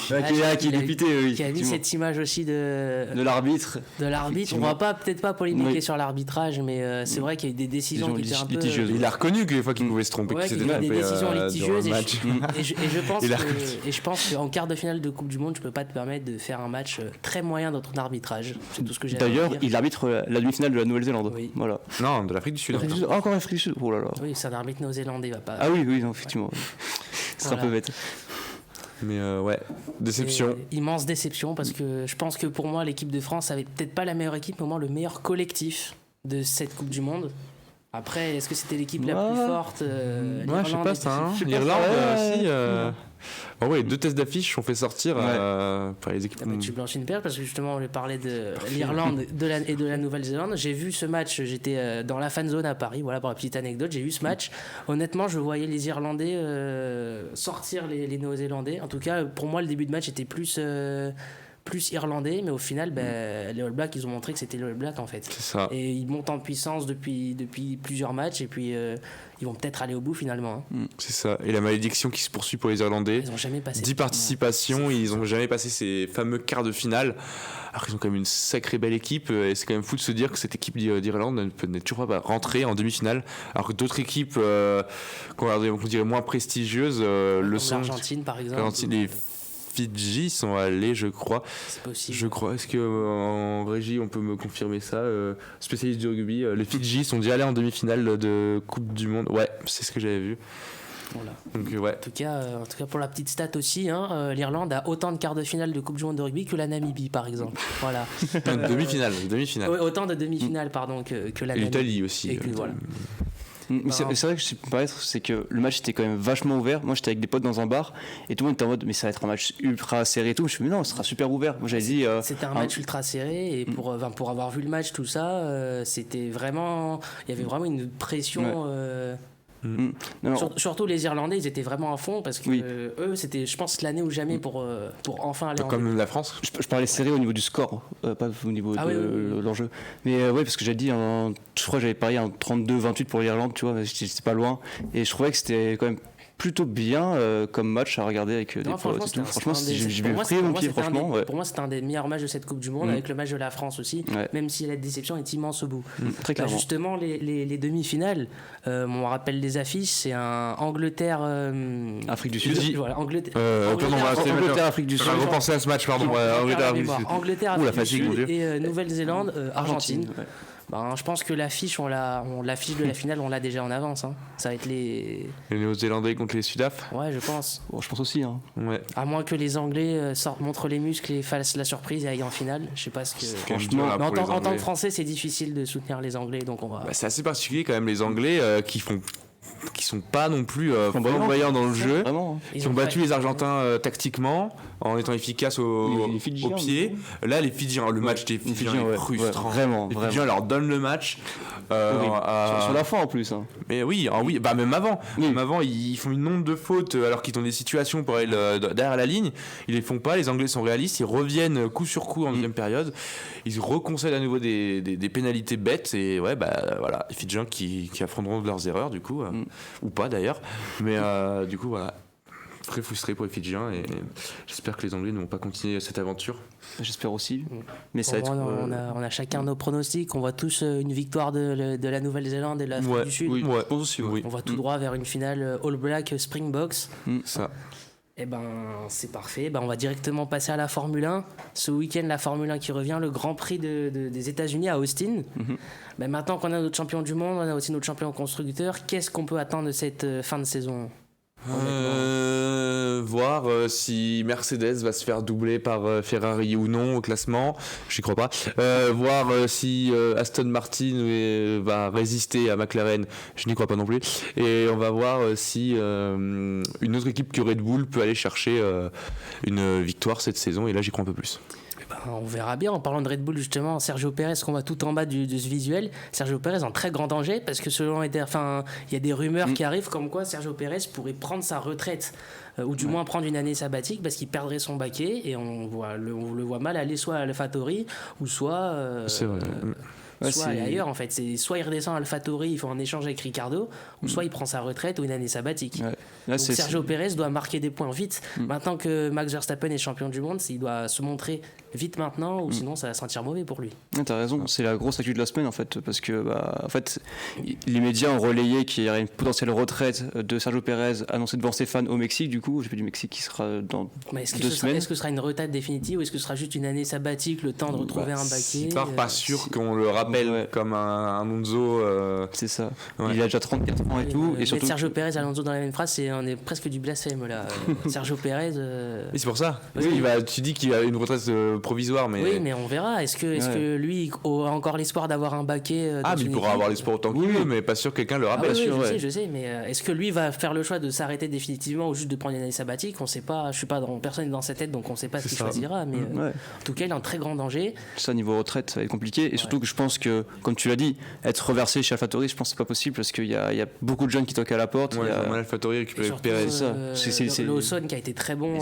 qui a vu cette image aussi de l'arbitre. On va peut-être pas polémiquer sur l'arbitrage, mais c'est vrai qu'il y a eu des décisions qui étaient un peu litigieuses. Il a reconnu que des fois qu'il pouvait se tromper, qu'il y a eu des décisions litigieuses, et je pense qu'en quart de finale de Coupe du Monde, tu peux pas te permettre de faire un match très moyen dans ton arbitrage. C'est tout ce que j'ai à dire. D'ailleurs, il arbitre la demi-finale de la Nouvelle-Zélande. Oui. Voilà. Non, de l'Afrique du Sud. Encore l'Afrique du Sud. Oh là là. Oui, c'est un arbitre néo-zélandais, il va pas. Ah oui, non, effectivement. C'est un peu bête. Mais déception. Immense déception, parce que je pense que pour moi l'équipe de France avait peut-être pas la meilleure équipe, mais au moins le meilleur collectif de cette Coupe du Monde. Après, est-ce que c'était l'équipe la plus forte je sais pas ça. L'Irlande aussi. Ouais, 2 tests d'affiche ont fait sortir par les équipes. Tu blanchis une perle, parce que justement on parlait de l'Irlande et de la Nouvelle-Zélande. J'ai vu ce match, j'étais dans la fan zone à Paris, voilà pour la petite anecdote, j'ai vu ce match. Honnêtement, je voyais les Irlandais sortir les Néo-Zélandais. En tout cas, pour moi le début de match était plus irlandais, mais au final les All Blacks, ils ont montré que c'était les All Blacks en fait. C'est ça. Et ils montent en puissance depuis plusieurs matchs, et puis ils vont peut-être aller au bout finalement. C'est ça. Et la malédiction qui se poursuit pour les Irlandais. Ils n'ont jamais passé 10 participations, ils n'ont jamais passé ces fameux quarts de finale. Alors qu'ils ont quand même une sacrée belle équipe, et c'est quand même fou de se dire que cette équipe d'Irlande n'est toujours pas rentrée en demi-finale, alors que d'autres équipes qu'on dirait moins prestigieuses le sont. L'Argentine par exemple. Les Fidji sont allés, je crois. C'est possible. Je crois. Est-ce qu'en régie, on peut me confirmer ça, spécialiste du rugby, les Fidji sont déjà allés en demi-finale de Coupe du Monde. Ouais, c'est ce que j'avais vu. Voilà. Donc, ouais. En tout cas, pour la petite stat aussi, l'Irlande a autant de quarts de finale de Coupe du Monde de rugby que la Namibie, par exemple. Voilà. Demi-finale. Ouais, autant de demi-finales, pardon, que la Namibie. Et l'Italie aussi. Et que, voilà. Mais c'est vrai que je sais pas être, c'est que le match était quand même vachement ouvert. Moi j'étais avec des potes dans un bar et tout le monde était en mode mais ça va être un match ultra serré et tout. Je me suis dit mais non, ce sera super ouvert. Moi j'avais dit c'était un match ultra serré, et pour avoir vu le match, tout ça, c'était vraiment, il y avait vraiment une pression. Surtout les Irlandais, ils étaient vraiment à fond, parce que eux, c'était, je pense, l'année ou jamais pour enfin aller comme la France. Je parlais serré au niveau du score, pas au niveau de l'enjeu. Mais parce que j'ai dit, je crois que j'avais parié un 32-28 pour l'Irlande, tu vois, j'étais pas loin, et je trouvais que c'était quand même plutôt bien comme match à regarder avec des potes et tout. Franchement, j'ai bien pris mon pied, franchement. Pour moi, c'était un des meilleurs matchs de cette Coupe du Monde, avec le match de la France aussi, même si la déception est immense au bout. Très clairement. Justement, les demi-finales, on rappelle les affiches, c'est un Angleterre... Afrique du Sud. Voilà, Angleterre, Afrique du Sud. J'ai repensé à ce match, pardon. Angleterre, Afrique du Sud et Nouvelle-Zélande, Argentine. Je pense que l'affiche l'affiche de la finale, on l'a déjà en avance. Ça va être les Néo-Zélandais contre les Sudaf. Ouais, je pense. Bon, je pense aussi. Ouais. À moins que les Anglais montrent les muscles et fassent la surprise et aillent en finale. Je sais pas ce que. Franchement, en tant que Français, c'est difficile de soutenir les Anglais, donc on va. C'est assez particulier quand même, les Anglais qui sont pas non plus flamboyants dans le jeu, qui ont battu les Argentins tactiquement en étant efficaces au pied. Là, les Fidjiens, le match des Fidjiens est frustrant. Vraiment, les Fidjiens leur donnent le match. Sur la fin en plus. Mais oui, même avant. Même avant, ils font une nombre de fautes alors qu'ils ont des situations pour aller derrière la ligne. Ils les font pas. Les Anglais sont réalistes. Ils reviennent coup sur coup en deuxième période. Ils reconcèdent à nouveau des pénalités bêtes. Et voilà, les Fidjiens qui affronteront leurs erreurs du coup. Ou pas d'ailleurs, mais du coup voilà, très frustré pour les Fidjiens et j'espère que les Anglais ne vont pas continuer cette aventure. J'espère aussi, mais ça va être... on a chacun nos pronostics, on voit tous une victoire de la Nouvelle-Zélande et de l'Afrique du Sud. Je pense aussi, on va tout droit vers une finale All Black Springboks. Ça. Et c'est parfait. On va directement passer à la Formule 1. Ce week-end, la Formule 1 qui revient, le Grand Prix des États-Unis à Austin. Maintenant qu'on a notre champion du monde, on a aussi notre champion constructeur. Qu'est-ce qu'on peut attendre de cette fin de saison ? Voir si Mercedes va se faire doubler par Ferrari ou non au classement, j'y crois pas. Voir si Aston Martin va résister à McLaren, je n'y crois pas non plus. Et on va voir si une autre équipe que Red Bull peut aller chercher une victoire cette saison, et là j'y crois un peu plus. On verra bien. En parlant de Red Bull, justement, Sergio Pérez, qu'on voit tout en bas de ce visuel, Sergio Pérez en très grand danger parce que il y a des rumeurs qui arrivent comme quoi Sergio Pérez pourrait prendre sa retraite ou du moins prendre une année sabbatique parce qu'il perdrait son baquet, et on le voit mal aller soit à AlphaTauri ou soit c'est vrai. Soit aller ailleurs en fait. C'est soit il redescend à AlphaTauri, il faut un échange avec Ricardo, ou soit il prend sa retraite ou une année sabbatique. Là, donc Sergio Pérez doit marquer des points vite. Maintenant que Max Verstappen est champion du monde, il doit se montrer vite maintenant, ou sinon ça va sentir mauvais pour lui. T'as raison, c'est la grosse actu de la semaine en fait, parce que en fait, les médias ont relayé qu'il y aurait une potentielle retraite de Sergio Pérez annoncée devant Stéphane au Mexique. Du coup, j'ai fait du Mexique qui sera dans 2 semaines. Est-ce que ce sera une retraite définitive, ou est-ce que ce sera juste une année sabbatique, le temps de retrouver un baquet? Pas sûr qu'on le rappelle comme un Alonso. C'est ça. Il a déjà 34 ans et tout. Et surtout, Sergio Pérez et Alonso dans la même phrase, on est presque du blasphème là. Sergio Pérez. Et c'est pour ça. Tu dis qu'il a une retraite provisoire, mais. Oui, mais on verra. Est-ce que lui a encore l'espoir d'avoir un baquet mais il pourra avoir l'espoir autant qu'il veut, mais pas sûr que quelqu'un le rappelle. Je sais, mais est-ce que lui va faire le choix de s'arrêter définitivement ou juste de prendre une année sabbatique? On sait pas. Personne n'est dans sa tête, donc on sait pas ce qu'il choisira. Mais en tout cas, il est en très grand danger. Ça, niveau retraite, ça va être compliqué. Et surtout que je pense que, comme tu l'as dit, être reversé chez AlphaTauri, je pense que c'est pas possible parce qu'il y a beaucoup de jeunes qui toquent à la porte. AlphaTauri récupère Pérez. C'est Lawson qui a été très bon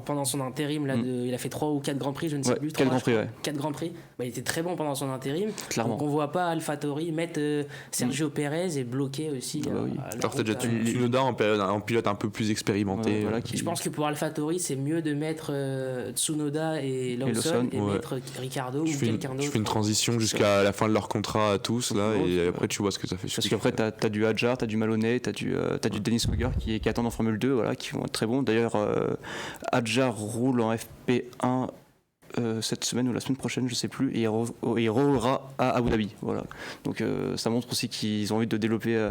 pendant son intérim. Là, il a fait 3 ou 4 Grands Prix, je ne sais plus. 4 Grands Prix, 4 Grands Prix. Il était très bon pendant son intérim. Clairement. Donc on voit pas AlphaTauri mettre Sergio Pérez et bloquer aussi. Alors t'as déjà Tsunoda en pilote un peu plus expérimenté. Je pense que pour AlphaTauri, c'est mieux de mettre Tsunoda et Lawson et mettre Ricardo ou quelqu'un d'autre. Je fais une transition jusqu'à la fin de leur contrat à tous là, et après tu vois ce que ça fait. Parce qu'après t'as du Hadjar, t'as du Maloney, t'as du Dennis Hogger qui attendent en Formule 2, qui vont être très bons. D'ailleurs, Hadjar roule en FP1 cette semaine ou la semaine prochaine, je sais plus, et il roulera à Abu Dhabi. Donc ça montre aussi qu'ils ont envie de développer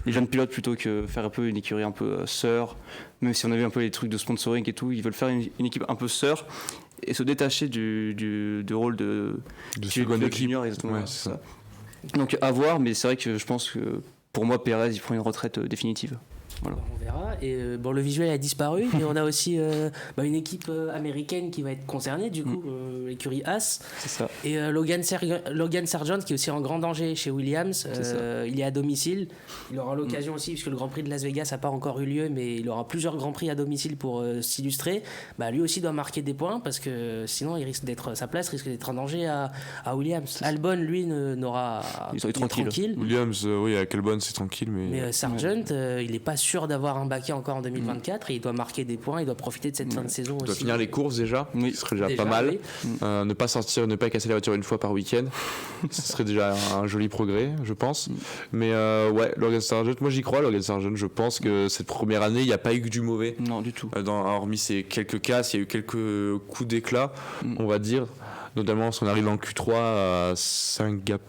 les jeunes pilotes plutôt que faire un peu une écurie un peu sœur. Même si on a vu un peu les trucs de sponsoring et tout, ils veulent faire une équipe un peu sœur et se détacher du rôle de seconde junior, exactement. C'est ça. Donc à voir, mais c'est vrai que je pense que pour moi Pérez il prend une retraite définitive. Voilà. On verra. Et le visuel a disparu, mais on a aussi une équipe américaine qui va être concernée, du coup, l'écurie Haas. C'est ça. Et Logan Sargent qui est aussi en grand danger chez Williams. Il est à domicile. Il aura l'occasion aussi, puisque le Grand Prix de Las Vegas n'a pas encore eu lieu, mais il aura plusieurs Grands Prix à domicile pour s'illustrer. Lui aussi doit marquer des points, parce que sinon sa place risque d'être en danger à Williams. Albon, lui, il est tranquille. Williams, à Albon c'est tranquille, mais Sargent, il n'est pas sûr d'avoir un baquet encore en 2024 et il doit marquer des points, il doit profiter de cette fin de saison aussi. Il doit finir les courses déjà, ce serait déjà pas mal. Oui. Ne pas casser la voiture une fois par week-end, ce serait déjà un joli progrès, je pense. Mais Logan Sargent, moi j'y crois, Logan Sargent. Je pense que cette première année, il n'y a pas eu que du mauvais. Non, du tout. Hormis ces quelques casses, il y a eu quelques coups d'éclat, on va dire. Notamment, si on arrive en Q3 à Singapour,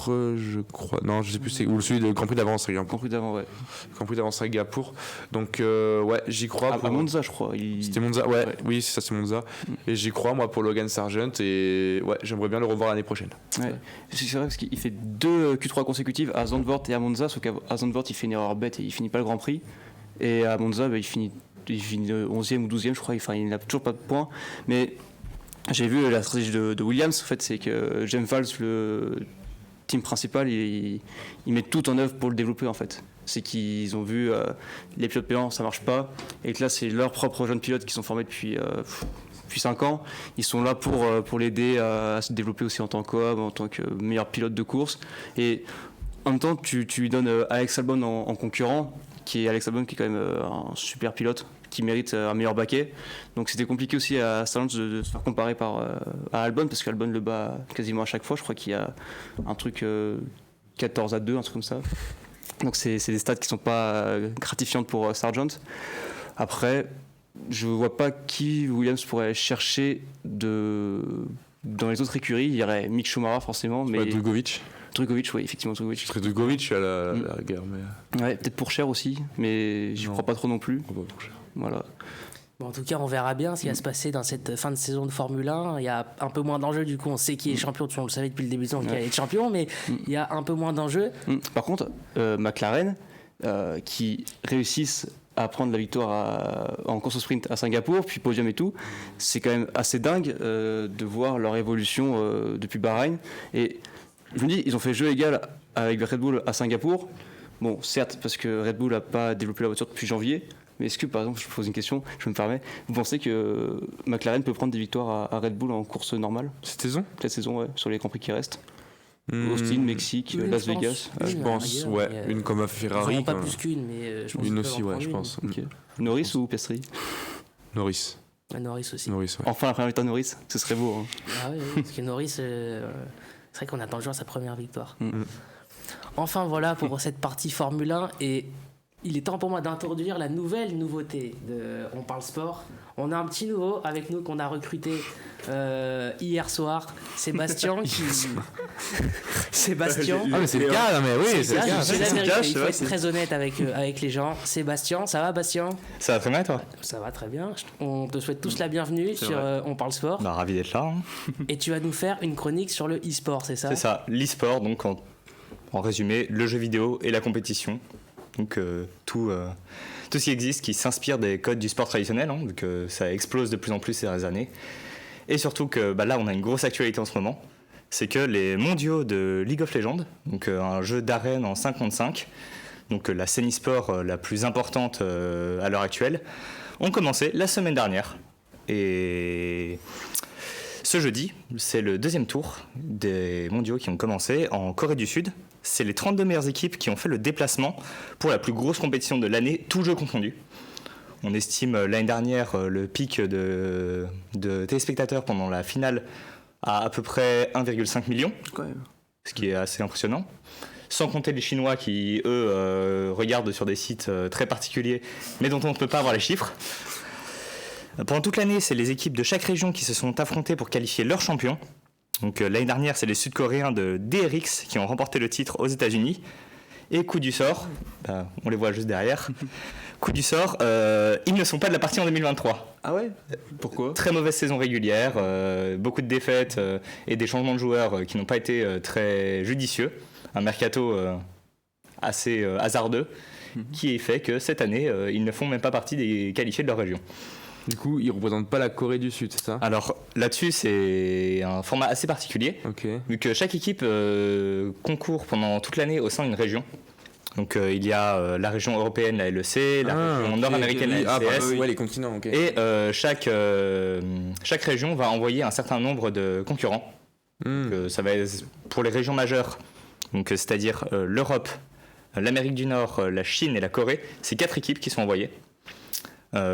je crois. Non, je sais plus, c'est ou celui de Grand Prix d'avant, Singapour. Grand Prix d'avant Singapour. Donc, j'y crois. À Monza, je crois. C'était Monza, oui, c'est ça, c'est Monza. Et j'y crois, moi, pour Logan Sargent. Et j'aimerais bien le revoir l'année prochaine. Ouais. C'est vrai parce qu'il fait 2 Q3 consécutives à Zandvoort et à Monza, sauf qu'à Zandvoort, il fait une erreur bête et il finit pas le Grand Prix. Et à Monza, il finit 11e ou 12e, je crois. Enfin, il n'a toujours pas de points. Mais j'ai vu la stratégie de Williams, en fait, c'est que James Valls, le team principal, il met tout en œuvre pour le développer, en fait. C'est qu'ils ont vu les pilotes payants, ça marche pas, et que là, c'est leurs propres jeunes pilotes qui sont formés depuis 5 ans. Ils sont là pour l'aider à se développer aussi en tant qu'homme, en tant que meilleur pilote de course. Et en même temps, tu lui donnes Alex Albon en concurrent, Alex Albon qui est quand même un super pilote, qui mérite un meilleur baquet. Donc c'était compliqué aussi à Sargent de se faire comparer à Albon, parce qu'Albon le bat quasiment à chaque fois. Je crois qu'il y a un truc 14-2, un truc comme ça. Donc c'est des stats qui sont pas gratifiantes pour Sargent. Après, je vois pas qui Williams pourrait chercher dans les autres écuries. Il y aurait Mick Schumacher forcément, mais Drugovich, oui, effectivement Drugovich. Je serais Drugovich à la guerre, mais ouais, peut-être pour cher aussi, mais j'y crois pas trop non plus. Voilà. Bon, en tout cas, on verra bien ce qui va se passer dans cette fin de saison de Formule 1. Il y a un peu moins d'enjeux, du coup, on sait qui est champion, on le savait depuis le début de saison qui allait être champion, mais il y a un peu moins d'enjeux. Par contre, McLaren, qui réussissent à prendre la victoire en course au sprint à Singapour, puis podium et tout, c'est quand même assez dingue de voir leur évolution depuis Bahreïn. Et je me dis, ils ont fait jeu égal avec Red Bull à Singapour. Bon, certes, parce que Red Bull n'a pas développé la voiture depuis janvier, mais est-ce que, par exemple, je vous pose une question, je me permets, vous pensez que McLaren peut prendre des victoires à Red Bull en course normale cette saison, ouais, sur les Grands Prix qui restent? Austin, Mexique, Las Vegas. Je pense, une comme à Ferrari. Pas plus qu'une, mais je pense une aussi, je pense. Okay. Norris ou Piastri? Norris. Norris aussi. Enfin, la première victoire de Norris, ce serait beau. Hein. Ah oui, parce que Norris, c'est vrai qu'on attend toujours sa première victoire. Enfin, voilà pour cette partie Formule 1. Et il est temps pour moi d'introduire la nouvelle nouveauté de On Parle Sport. On a un petit nouveau avec nous qu'on a recruté hier soir, Sébastien. Sébastien. Ah mais c'est le cas, mais oui, c'est le cas. Il faut être très honnête avec les gens. Sébastien, ça va, Bastien? Ça va très bien, toi? Ça va très bien. On te souhaite tous la bienvenue sur On Parle Sport. Bah, ravi d'être là. Et tu vas nous faire une chronique sur le e-sport, c'est ça? C'est ça, l'e-sport, donc en résumé, le jeu vidéo et la compétition. Donc tout ce qui existe, qui s'inspire des codes du sport traditionnel, hein, donc ça explose de plus en plus ces dernières années. Et surtout que là, on a une grosse actualité en ce moment, c'est que les mondiaux de League of Legends, donc un jeu d'arène en 5 contre 5, donc la scène e-sport la plus importante à l'heure actuelle, ont commencé la semaine dernière. Et ce jeudi, c'est le deuxième tour des mondiaux qui ont commencé en Corée du Sud. C'est les 32 meilleures équipes qui ont fait le déplacement pour la plus grosse compétition de l'année, tous jeux confondus. On estime l'année dernière le pic de téléspectateurs pendant la finale à peu près 1,5 million, ce qui est assez impressionnant. Sans compter les Chinois qui, eux, regardent sur des sites très particuliers, mais dont on ne peut pas avoir les chiffres. Pendant toute l'année, c'est les équipes de chaque région qui se sont affrontées pour qualifier leurs champions. Donc l'année dernière, c'est les Sud-Coréens de DRX qui ont remporté le titre aux États-Unis. Et coup du sort, on les voit juste derrière. Coup du sort, ils ne sont pas de la partie en 2023. Ah ouais? Pourquoi? Très mauvaise saison régulière, beaucoup de défaites et des changements de joueurs qui n'ont pas été très judicieux. Un mercato assez hasardeux qui fait que cette année, ils ne font même pas partie des qualifiés de leur région. Du coup, ils ne représentent pas la Corée du Sud, c'est ça? Alors là-dessus, c'est un format assez particulier, vu que chaque équipe concourt pendant toute l'année au sein d'une région. Donc il y a la région européenne, la LEC, la région nord-américaine, la LCS, les continents, et chaque région va envoyer un certain nombre de concurrents. Donc, ça va être pour les régions majeures, donc c'est-à-dire l'Europe, l'Amérique du Nord, la Chine et la Corée. C'est 4 équipes qui sont envoyées.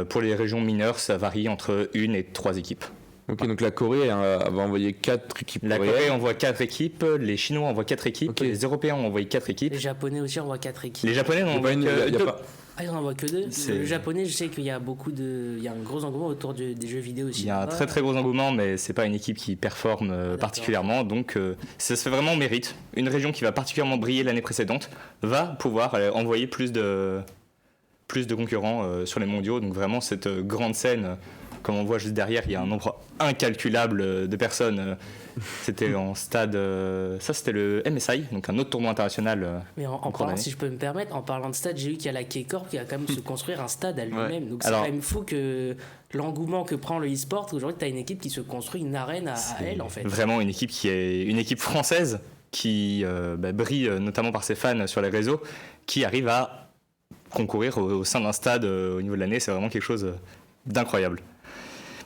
Pour les régions mineures, ça varie entre 1 et 3 équipes. Ok, donc la Corée va envoyer 4 équipes. La Corée envoie 4 équipes, les Chinois envoient 4 équipes, les Européens ont envoyé 4 équipes. Les Japonais aussi envoient 4 équipes. Les Japonais n'en envoient que 2. Ah, ils en envoient que 2. Le Japonais, je sais qu'il y a il y a un gros engouement autour des jeux vidéo aussi. Il y a un très très gros engouement, mais c'est pas une équipe qui performe particulièrement, donc ça se fait vraiment au mérite. Une région qui va particulièrement briller l'année précédente va pouvoir envoyer plus de concurrents sur les mondiaux, donc vraiment cette grande scène. Comme on voit juste derrière, il y a un nombre incalculable de personnes. C'était en stade. Ça, c'était le MSI, donc un autre tournoi international. Mais en parlant, si je peux me permettre, en parlant de stade, j'ai vu qu'il y a la K-Corp qui va quand même se construire un stade à lui-même. Donc c'est quand même fou que l'engouement que prend le e-sport. Aujourd'hui, tu as une équipe qui se construit une arène à elle, en fait. Vraiment une équipe qui est une équipe française qui brille notamment par ses fans sur les réseaux, qui arrive à concourir au sein d'un stade au niveau de l'année. C'est vraiment quelque chose d'incroyable.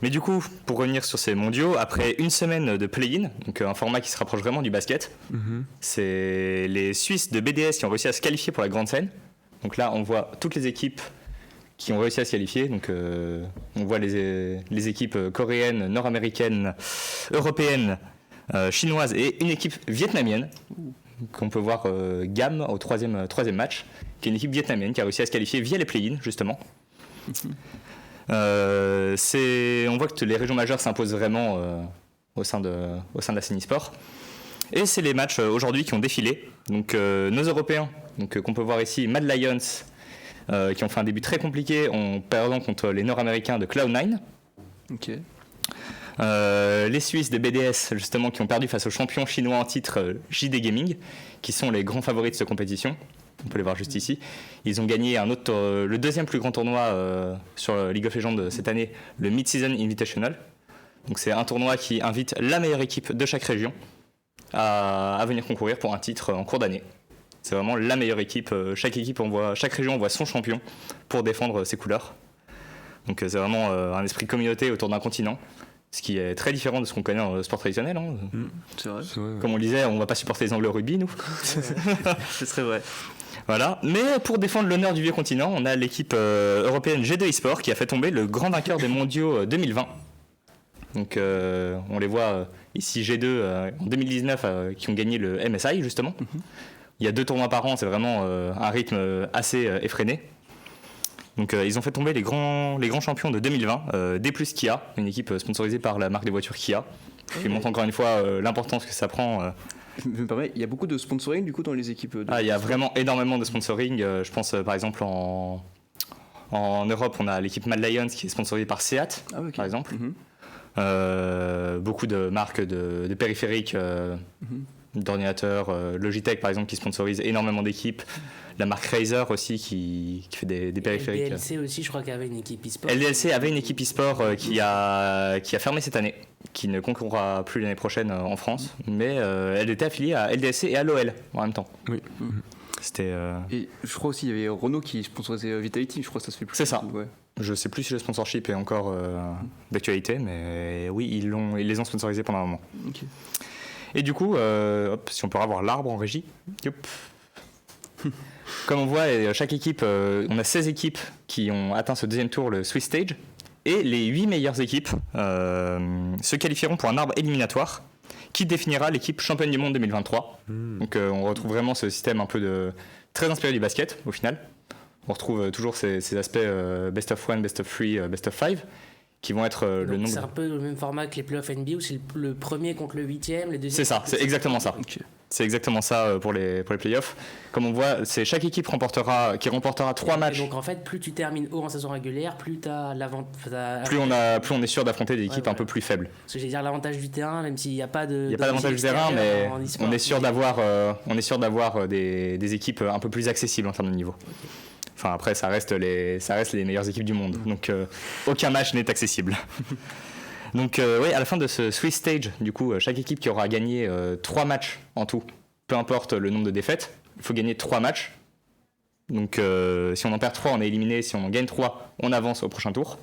Mais du coup, pour revenir sur ces mondiaux, après une semaine de play-in, donc un format qui se rapproche vraiment du basket, c'est les Suisses de BDS qui ont réussi à se qualifier pour la grande scène. Donc là, on voit toutes les équipes qui ont réussi à se qualifier. Donc on voit les équipes coréennes, nord-américaines, européennes, chinoises et une équipe vietnamienne qu'on peut voir GAM au troisième match, qui est une équipe vietnamienne qui a réussi à se qualifier via les play-in justement. On voit que les régions majeures s'imposent vraiment au sein de la scène e-sport. Et c'est les matchs aujourd'hui qui ont défilé. Donc nos Européens, qu'on peut voir ici, Mad Lions, qui ont fait un début très compliqué en perdant contre les Nord-Américains de Cloud9. Okay. Les Suisses des BDS, justement, qui ont perdu face aux champions chinois en titre JD Gaming, qui sont les grands favoris de cette compétition. On peut les voir juste ici. Ils ont gagné le deuxième plus grand tournoi sur League of Legends cette année, le Mid-Season Invitational. Donc c'est un tournoi qui invite la meilleure équipe de chaque région à venir concourir pour un titre en cours d'année. C'est vraiment la meilleure équipe. Chaque région envoie son champion pour défendre ses couleurs. Donc c'est vraiment un esprit communauté autour d'un continent. Ce qui est très différent de ce qu'on connaît dans le sport traditionnel. Hein. C'est vrai. Comme on le disait, on ne va pas supporter les Anglais au rugby, nous. Ce serait vrai. Voilà. Mais pour défendre l'honneur du vieux continent, on a l'équipe européenne G2 eSport qui a fait tomber le grand vainqueur des mondiaux 2020. Donc on les voit ici, G2 en 2019 qui ont gagné le MSI justement. Il y a 2 tournois par an, c'est vraiment un rythme assez effréné. Donc ils ont fait tomber les grands champions de 2020, D+ Kia, une équipe sponsorisée par la marque des voitures Kia, qui montre encore une fois l'importance que ça prend. Je me permets, il y a beaucoup de sponsoring du coup dans les équipes il y a vraiment énormément de sponsoring. Je pense par exemple en Europe, on a l'équipe Mad Lions qui est sponsorisée par Seat, par exemple. Beaucoup de marques de périphériques, d'ordinateurs, Logitech par exemple qui sponsorise énormément d'équipes. La marque Razer aussi qui fait des périphériques. LDLC aussi, je crois qu'il y avait une équipe e-sport. LDLC avait une équipe e-sport qui a fermé cette année, qui ne concourra plus l'année prochaine en France, mais elle était affiliée à LDLC et à l'OL en même temps. Oui. C'était. Et je crois aussi il y avait Renault qui sponsorisait Vitality, je crois que ça se fait plus. C'est ça. Ouais. Je sais plus si le sponsorship est encore d'actualité, mais oui, ils les ont sponsorisés pendant un moment. Okay. Et du coup, si on peut avoir l'arbre en régie. Comme on voit, chaque équipe, on a 16 équipes qui ont atteint ce deuxième tour, le Swiss Stage, et les 8 meilleures équipes se qualifieront pour un arbre éliminatoire qui définira l'équipe championne du monde 2023. Donc on retrouve vraiment ce système un peu très inspiré du basket au final. On retrouve toujours ces aspects best of 1, best of 3, best of 5 qui vont être le nombre. C'est un peu le même format que les playoffs NBA où c'est le premier contre le 8e, les deuxièmes. C'est ça, c'est exactement ça. Okay. C'est exactement ça pour les playoffs. Comme on voit, c'est chaque équipe qui remportera 3 matchs. Et donc en fait, plus tu termines haut en saison régulière, plus tu as l'avantage. Plus on est sûr d'affronter des équipes un peu plus faibles. Parce que j'allais dire l'avantage du terrain, même s'il n'y a pas de. Il n'y a pas d'avantage du terrain, mais on est sûr d'avoir des équipes un peu plus accessibles en termes de niveau. Okay. Enfin après, ça reste les meilleures équipes du monde. Donc aucun match n'est accessible. Donc oui, à la fin de ce Swiss Stage, du coup, chaque équipe qui aura gagné 3 matchs en tout, peu importe le nombre de défaites, il faut gagner 3 matchs. Donc si on en perd 3, on est éliminé. Si on en gagne 3, on avance au prochain tour.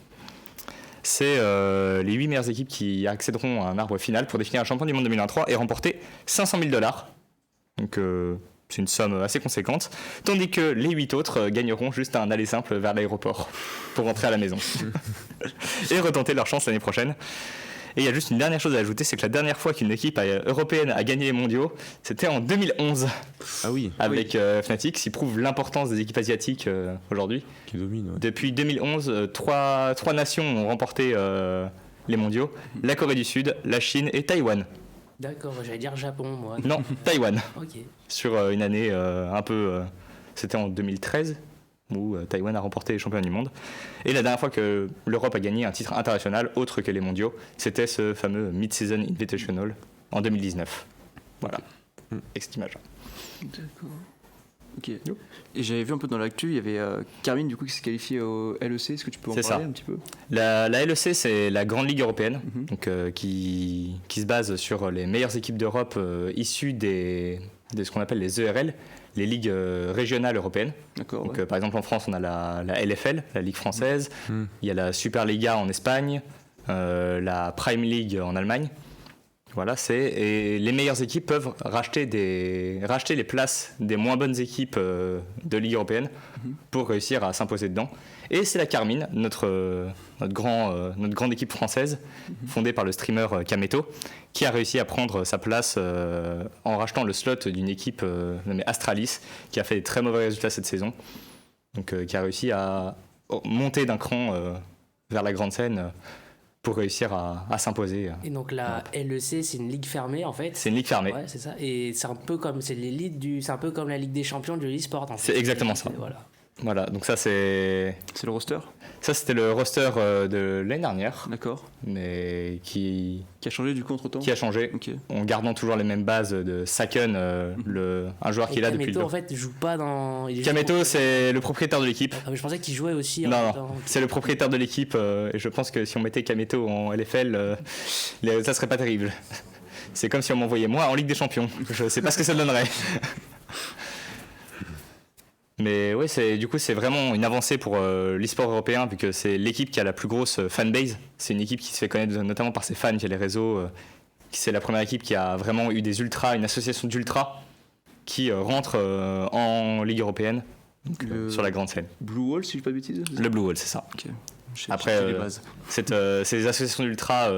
C'est les 8 meilleures équipes qui accéderont à un arbre final pour définir un champion du monde 2023 et remporter $500 000. Donc C'est une somme assez conséquente. Tandis que les 8 autres gagneront juste un aller simple vers l'aéroport pour rentrer à la maison. Et retenter leur chance l'année prochaine. Et il y a juste une dernière chose à ajouter, c'est que la dernière fois qu'une équipe européenne a gagné les mondiaux, c'était en 2011. Ah oui. Avec Fnatic, ce qui prouve l'importance des équipes asiatiques aujourd'hui. Qui domine. Ouais. Depuis 2011, trois nations ont remporté les mondiaux. La Corée du Sud, la Chine et Taïwan. D'accord, j'allais dire Japon, moi. Non, Taïwan. Ok. Sur une année un peu... c'était en 2013 où Taïwan a remporté les championnats du monde. Et la dernière fois que l'Europe a gagné un titre international autre que les mondiaux, c'était ce fameux Mid-Season Invitational en 2019. Voilà, avec cette image. D'accord. Ok. Et j'avais vu un peu dans l'actu, il y avait Carmine du coup qui s'est qualifié au LEC. Est-ce que tu peux en parler un petit peu ? La LEC, c'est la grande ligue européenne, donc, qui se base sur les meilleures équipes d'Europe issues de ce qu'on appelle les ERL, les ligues régionales européennes. D'accord. Donc, par exemple, en France, on a la LFL, la Ligue française. Il y a la Superliga en Espagne, la Prime League en Allemagne. Voilà, et les meilleures équipes peuvent racheter les places des moins bonnes équipes de Ligue européenne pour réussir à s'imposer dedans. Et c'est la Carmine, notre grande équipe française, fondée par le streamer Kameto, qui a réussi à prendre sa place en rachetant le slot d'une équipe nommée Astralis, qui a fait des très mauvais résultats cette saison. Donc, qui a réussi à monter d'un cran vers la grande scène pour réussir à s'imposer. Et donc la LEC, c'est une ligue fermée en fait. C'est une ligue fermée. Ouais, c'est ça. Et c'est un peu comme c'est un peu comme la Ligue des Champions du e-sport. En fait. C'est exactement ça. Voilà. Donc ça c'est le roster. Ça c'était le roster de l'année dernière. D'accord. Mais qui a changé du coup entre temps. Qui a changé. Okay. En gardant toujours les mêmes bases de Saken, un joueur qui est là depuis le Kameto en fait joue pas dans. Kameto c'est le propriétaire de l'équipe. Ah, mais je pensais qu'il jouait aussi. Non, c'est le propriétaire de l'équipe et je pense que si on mettait Kameto en LFL, ça serait pas terrible. C'est comme si on m'envoyait moi en Ligue des Champions. Je sais pas ce que ça donnerait. Mais oui, c'est vraiment une avancée pour l'e-sport européen, vu que c'est l'équipe qui a la plus grosse fanbase. C'est une équipe qui se fait connaître notamment par ses fans via les réseaux. C'est la première équipe qui a vraiment eu des ultras, une association d'ultras qui rentre en Ligue européenne, donc, sur la grande scène. Blue Wall, si je dis pas de bêtises. Le Blue Wall, c'est ça. Okay. Après, ces associations d'ultras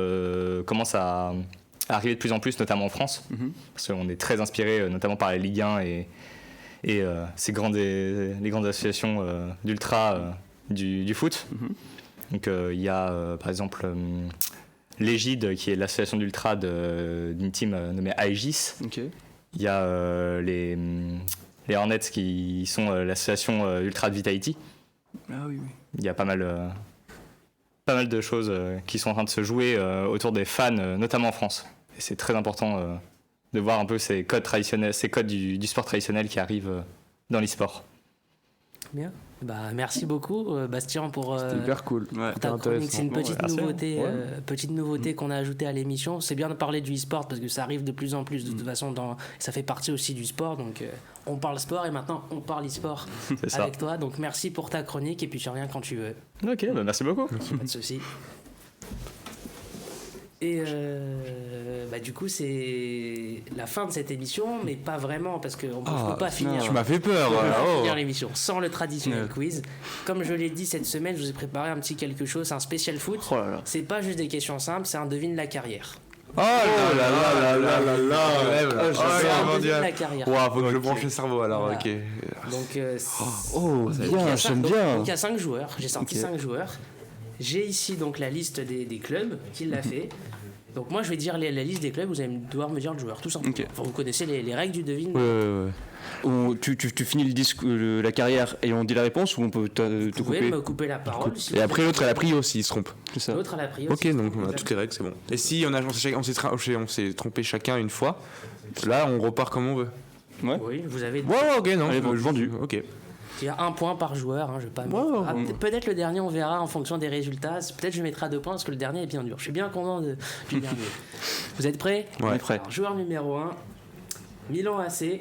commencent à arriver de plus en plus, notamment en France, parce qu'on est très inspiré notamment par la Ligue 1 et les grandes associations d'ultra du foot. Donc il y a par exemple l'Égide qui est l'association d'ultra d'une team nommée Aegis. Okay. Il y a les Hornets qui sont l'association ultra de Vitality. Ah oui. Il y a pas mal de choses qui sont en train de se jouer autour des fans, notamment en France. Et c'est très important de voir un peu ces codes traditionnels, ces codes du sport traditionnel qui arrivent dans l'e-sport. Bien. Bah, merci beaucoup Bastien pour c'était hyper cool. Ta chronique. C'est une petite nouveauté qu'on a ajoutée à l'émission. C'est bien de parler du e-sport parce que ça arrive de plus en plus de toute façon ça fait partie aussi du sport, donc on parle sport et maintenant on parle e-sport avec toi, donc merci pour ta chronique et puis tu reviens quand tu veux. Ok, bah merci beaucoup. Pas de soucis. Et du coup, c'est la fin de cette émission, mais pas vraiment, parce qu'on ne peut pas finir. Tu m'as fait peur. Finir l'émission sans le traditionnel quiz. Comme je l'ai dit cette semaine, je vous ai préparé un petit quelque chose, un spécial foot. Oh là là. C'est pas juste des questions simples, c'est un devine la carrière. Oh là là. Devine la carrière. Wow, faut que je branche le cerveau alors. Voilà. Ok. Donc, bien, j'aime bien. Donc il y a 5 joueurs. J'ai sorti 5 joueurs. J'ai ici donc la liste des clubs qu'il l'a fait. Donc moi je vais dire la liste des clubs, vous allez devoir me dire le joueur, tout simplement. Okay. Enfin, vous connaissez les règles du devine. Ouais. Tu finis la carrière et on dit la réponse ou on peut te couper ? Vous pouvez me couper la parole. Et après l'autre elle a pris aussi, il se trompe. C'est ça. L'autre elle a pris aussi. Ok, donc on a toutes les règles, c'est bon. Et si on s'est trompé chacun une fois, là on repart comme on veut. Ouais. Oui, vous avez... Ok, non. Allez, vendu. Ok. Il y a 1 point par joueur, je vais pas peut-être le dernier on verra en fonction des résultats. Peut-être je mettrai à 2 points parce que le dernier est bien dur. Je suis bien content du dernier. Vous êtes prêts ? Ouais. On est prêts. Alors, joueur numéro 1, Milan AC,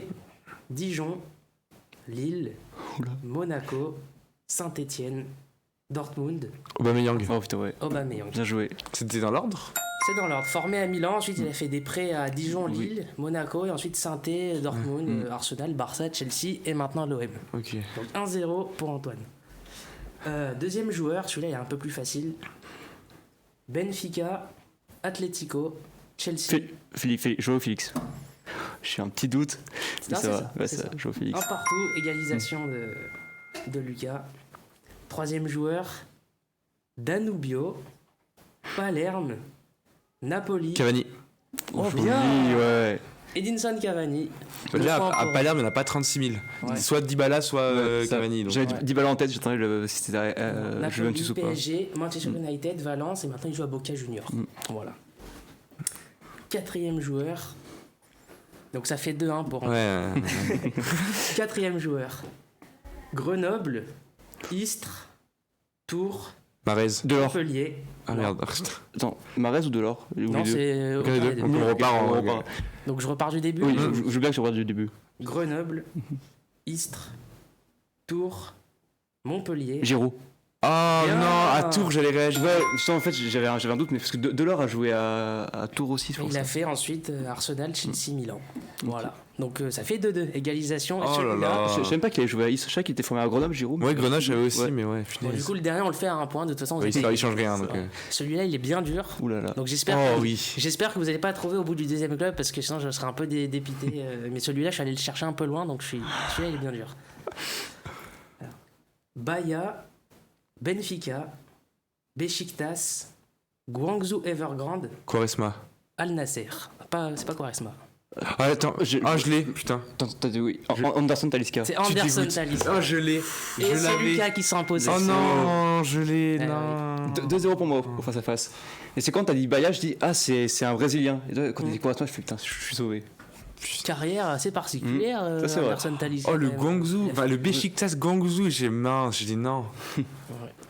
Dijon, Lille, Monaco, Saint-Étienne, Dortmund, Aubameyang. Oh putain, ouais. Aubameyang. Bien joué. C'était dans l'ordre ? C'est dans l'ordre. Formé à Milan, ensuite il a fait des prêts à Dijon, Lille, Monaco, et ensuite Saint-Étienne, Dortmund, Arsenal, Barça, Chelsea, et maintenant l'OM. Ok. Donc 1-0 pour Antoine. Deuxième joueur, celui-là il est un peu plus facile. Benfica, Atlético, Chelsea. Joao Félix. J'ai un petit doute. Non, ça va. ça, Ouais, c'est ça, ça. Joao Félix. Un partout, égalisation de Lucas. Troisième joueur, Danubio, Palerme, Napoli. Cavani. Oh Oui, bien ouais. Edinson Cavani. Là, Deux points à pour- Palerme, il n'y en a pas 36 000. Ouais. Soit Dybala, soit Ouais, ça. Cavani. Donc. J'avais Ouais. 10 balles en tête, j'attendais si c'était Napoli, Juventus ou pas. PSG, Manchester United, Valence, et maintenant il joue à Boca Juniors. Voilà. Quatrième joueur. Donc ça fait 2-1 pour Ouais. Quatrième joueur. Grenoble, Istres, Tours, Marez. Delors. Montpellier. Ah Non. merde. Attends, Marez ou Delors? Ou Non, les deux. c'est Aucun des aucun deux. des Donc deux. on repart en. On repart. Donc je repars du début. Oui, je veux bien que je regarde du début. Grenoble, Istres, Tours, Montpellier. Giroud. Oh Bien. non, à Tours, j'allais réagir. Ouais, ça en fait j'avais un doute, mais parce que Delors a joué à Tours aussi, je Il pense. a fait ensuite Arsenal, Chelsea, Milan. Voilà. Donc ça fait 2-2. Égalisation. Et Oh là celui-là, là. Je savais même pas qu'il avait joué à Is. Je savais qu'il était formé à Grenoble, Giroud. Ouais, Grenoble, j'avais aussi, Ouais. mais ouais, bon, du punaise. coup, le dernier, on le fait à un point. De toute façon, vous Oui, avez- il change rien. Donc, Celui-là, il est bien dur. Ouh là là. Donc j'espère Oh que, oui. j'espère que vous n'allez pas trouver au bout du deuxième club parce que sinon je serais un peu dépité. Mais celui-là, je suis allé le chercher un peu loin, donc celui-là, il est bien dur. Alors, Bahia, Benfica, Besiktas, Guangzhou Evergrande, Quaresma. Al Nasser. C'est pas Quaresma. Ah, attends. Je l'ai, putain. Attends, t'as dit oui. Anderson Talisca. C'est Anderson dégoûtes. Talisca. Oh, je l'ai. Et Je c'est l'avais. Lucas qui s'impose. Oh non, je l'ai. Ah Non. 2-0 pour moi au face à face. Et c'est quand t'as dit Bahia, je dis ah c'est un Brésilien. Et toi, quand t'as dit Quaresma, je fais putain, je suis sauvé. Carrière assez particulière, Ça, c'est vrai. Anderson Talisca. Oh, le quand même. Guangzhou. Enfin, le Besiktas Guangzou, j'ai mince. J'ai dit non. Ouais.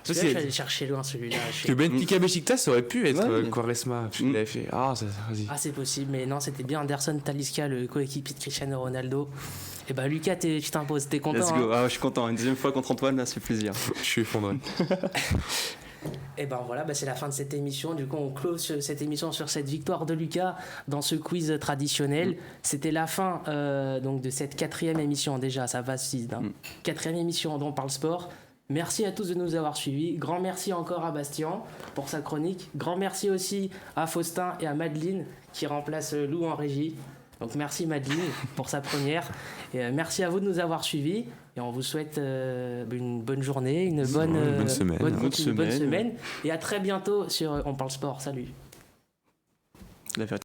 Ça, Celui-là, c'est- je suis allé chercher loin celui-là. Que Benfica Besiktas, ça aurait pu être Ouais. Quaresma. Parce qu'il avait fait. Ah, ça, vas-y. Ah, c'est possible, mais non, c'était bien Anderson Talisca, le coéquipier de Cristiano Ronaldo. Et bah, Lucas, tu t'imposes, t'es content. Let's hein. go. Ah, je suis content. Une deuxième fois contre Antoine, là, ça fait plaisir. Je suis effondré. Et ben voilà, c'est la fin de cette émission. Du coup, on close cette émission sur cette victoire de Lucas dans ce quiz traditionnel. C'était la fin donc de cette quatrième émission. Déjà, ça va vite. Quatrième émission dont on parle sport. Merci à tous de nous avoir suivis. Grand merci encore à Bastien pour sa chronique. Grand merci aussi à Faustin et à Madeleine qui remplacent Lou en régie. Donc merci Madeleine pour sa première. Et merci à vous de nous avoir suivis. Et on vous souhaite une bonne journée, une bonne semaine. bonne semaine. Et à très bientôt sur On parle sport. Salut. La vérité.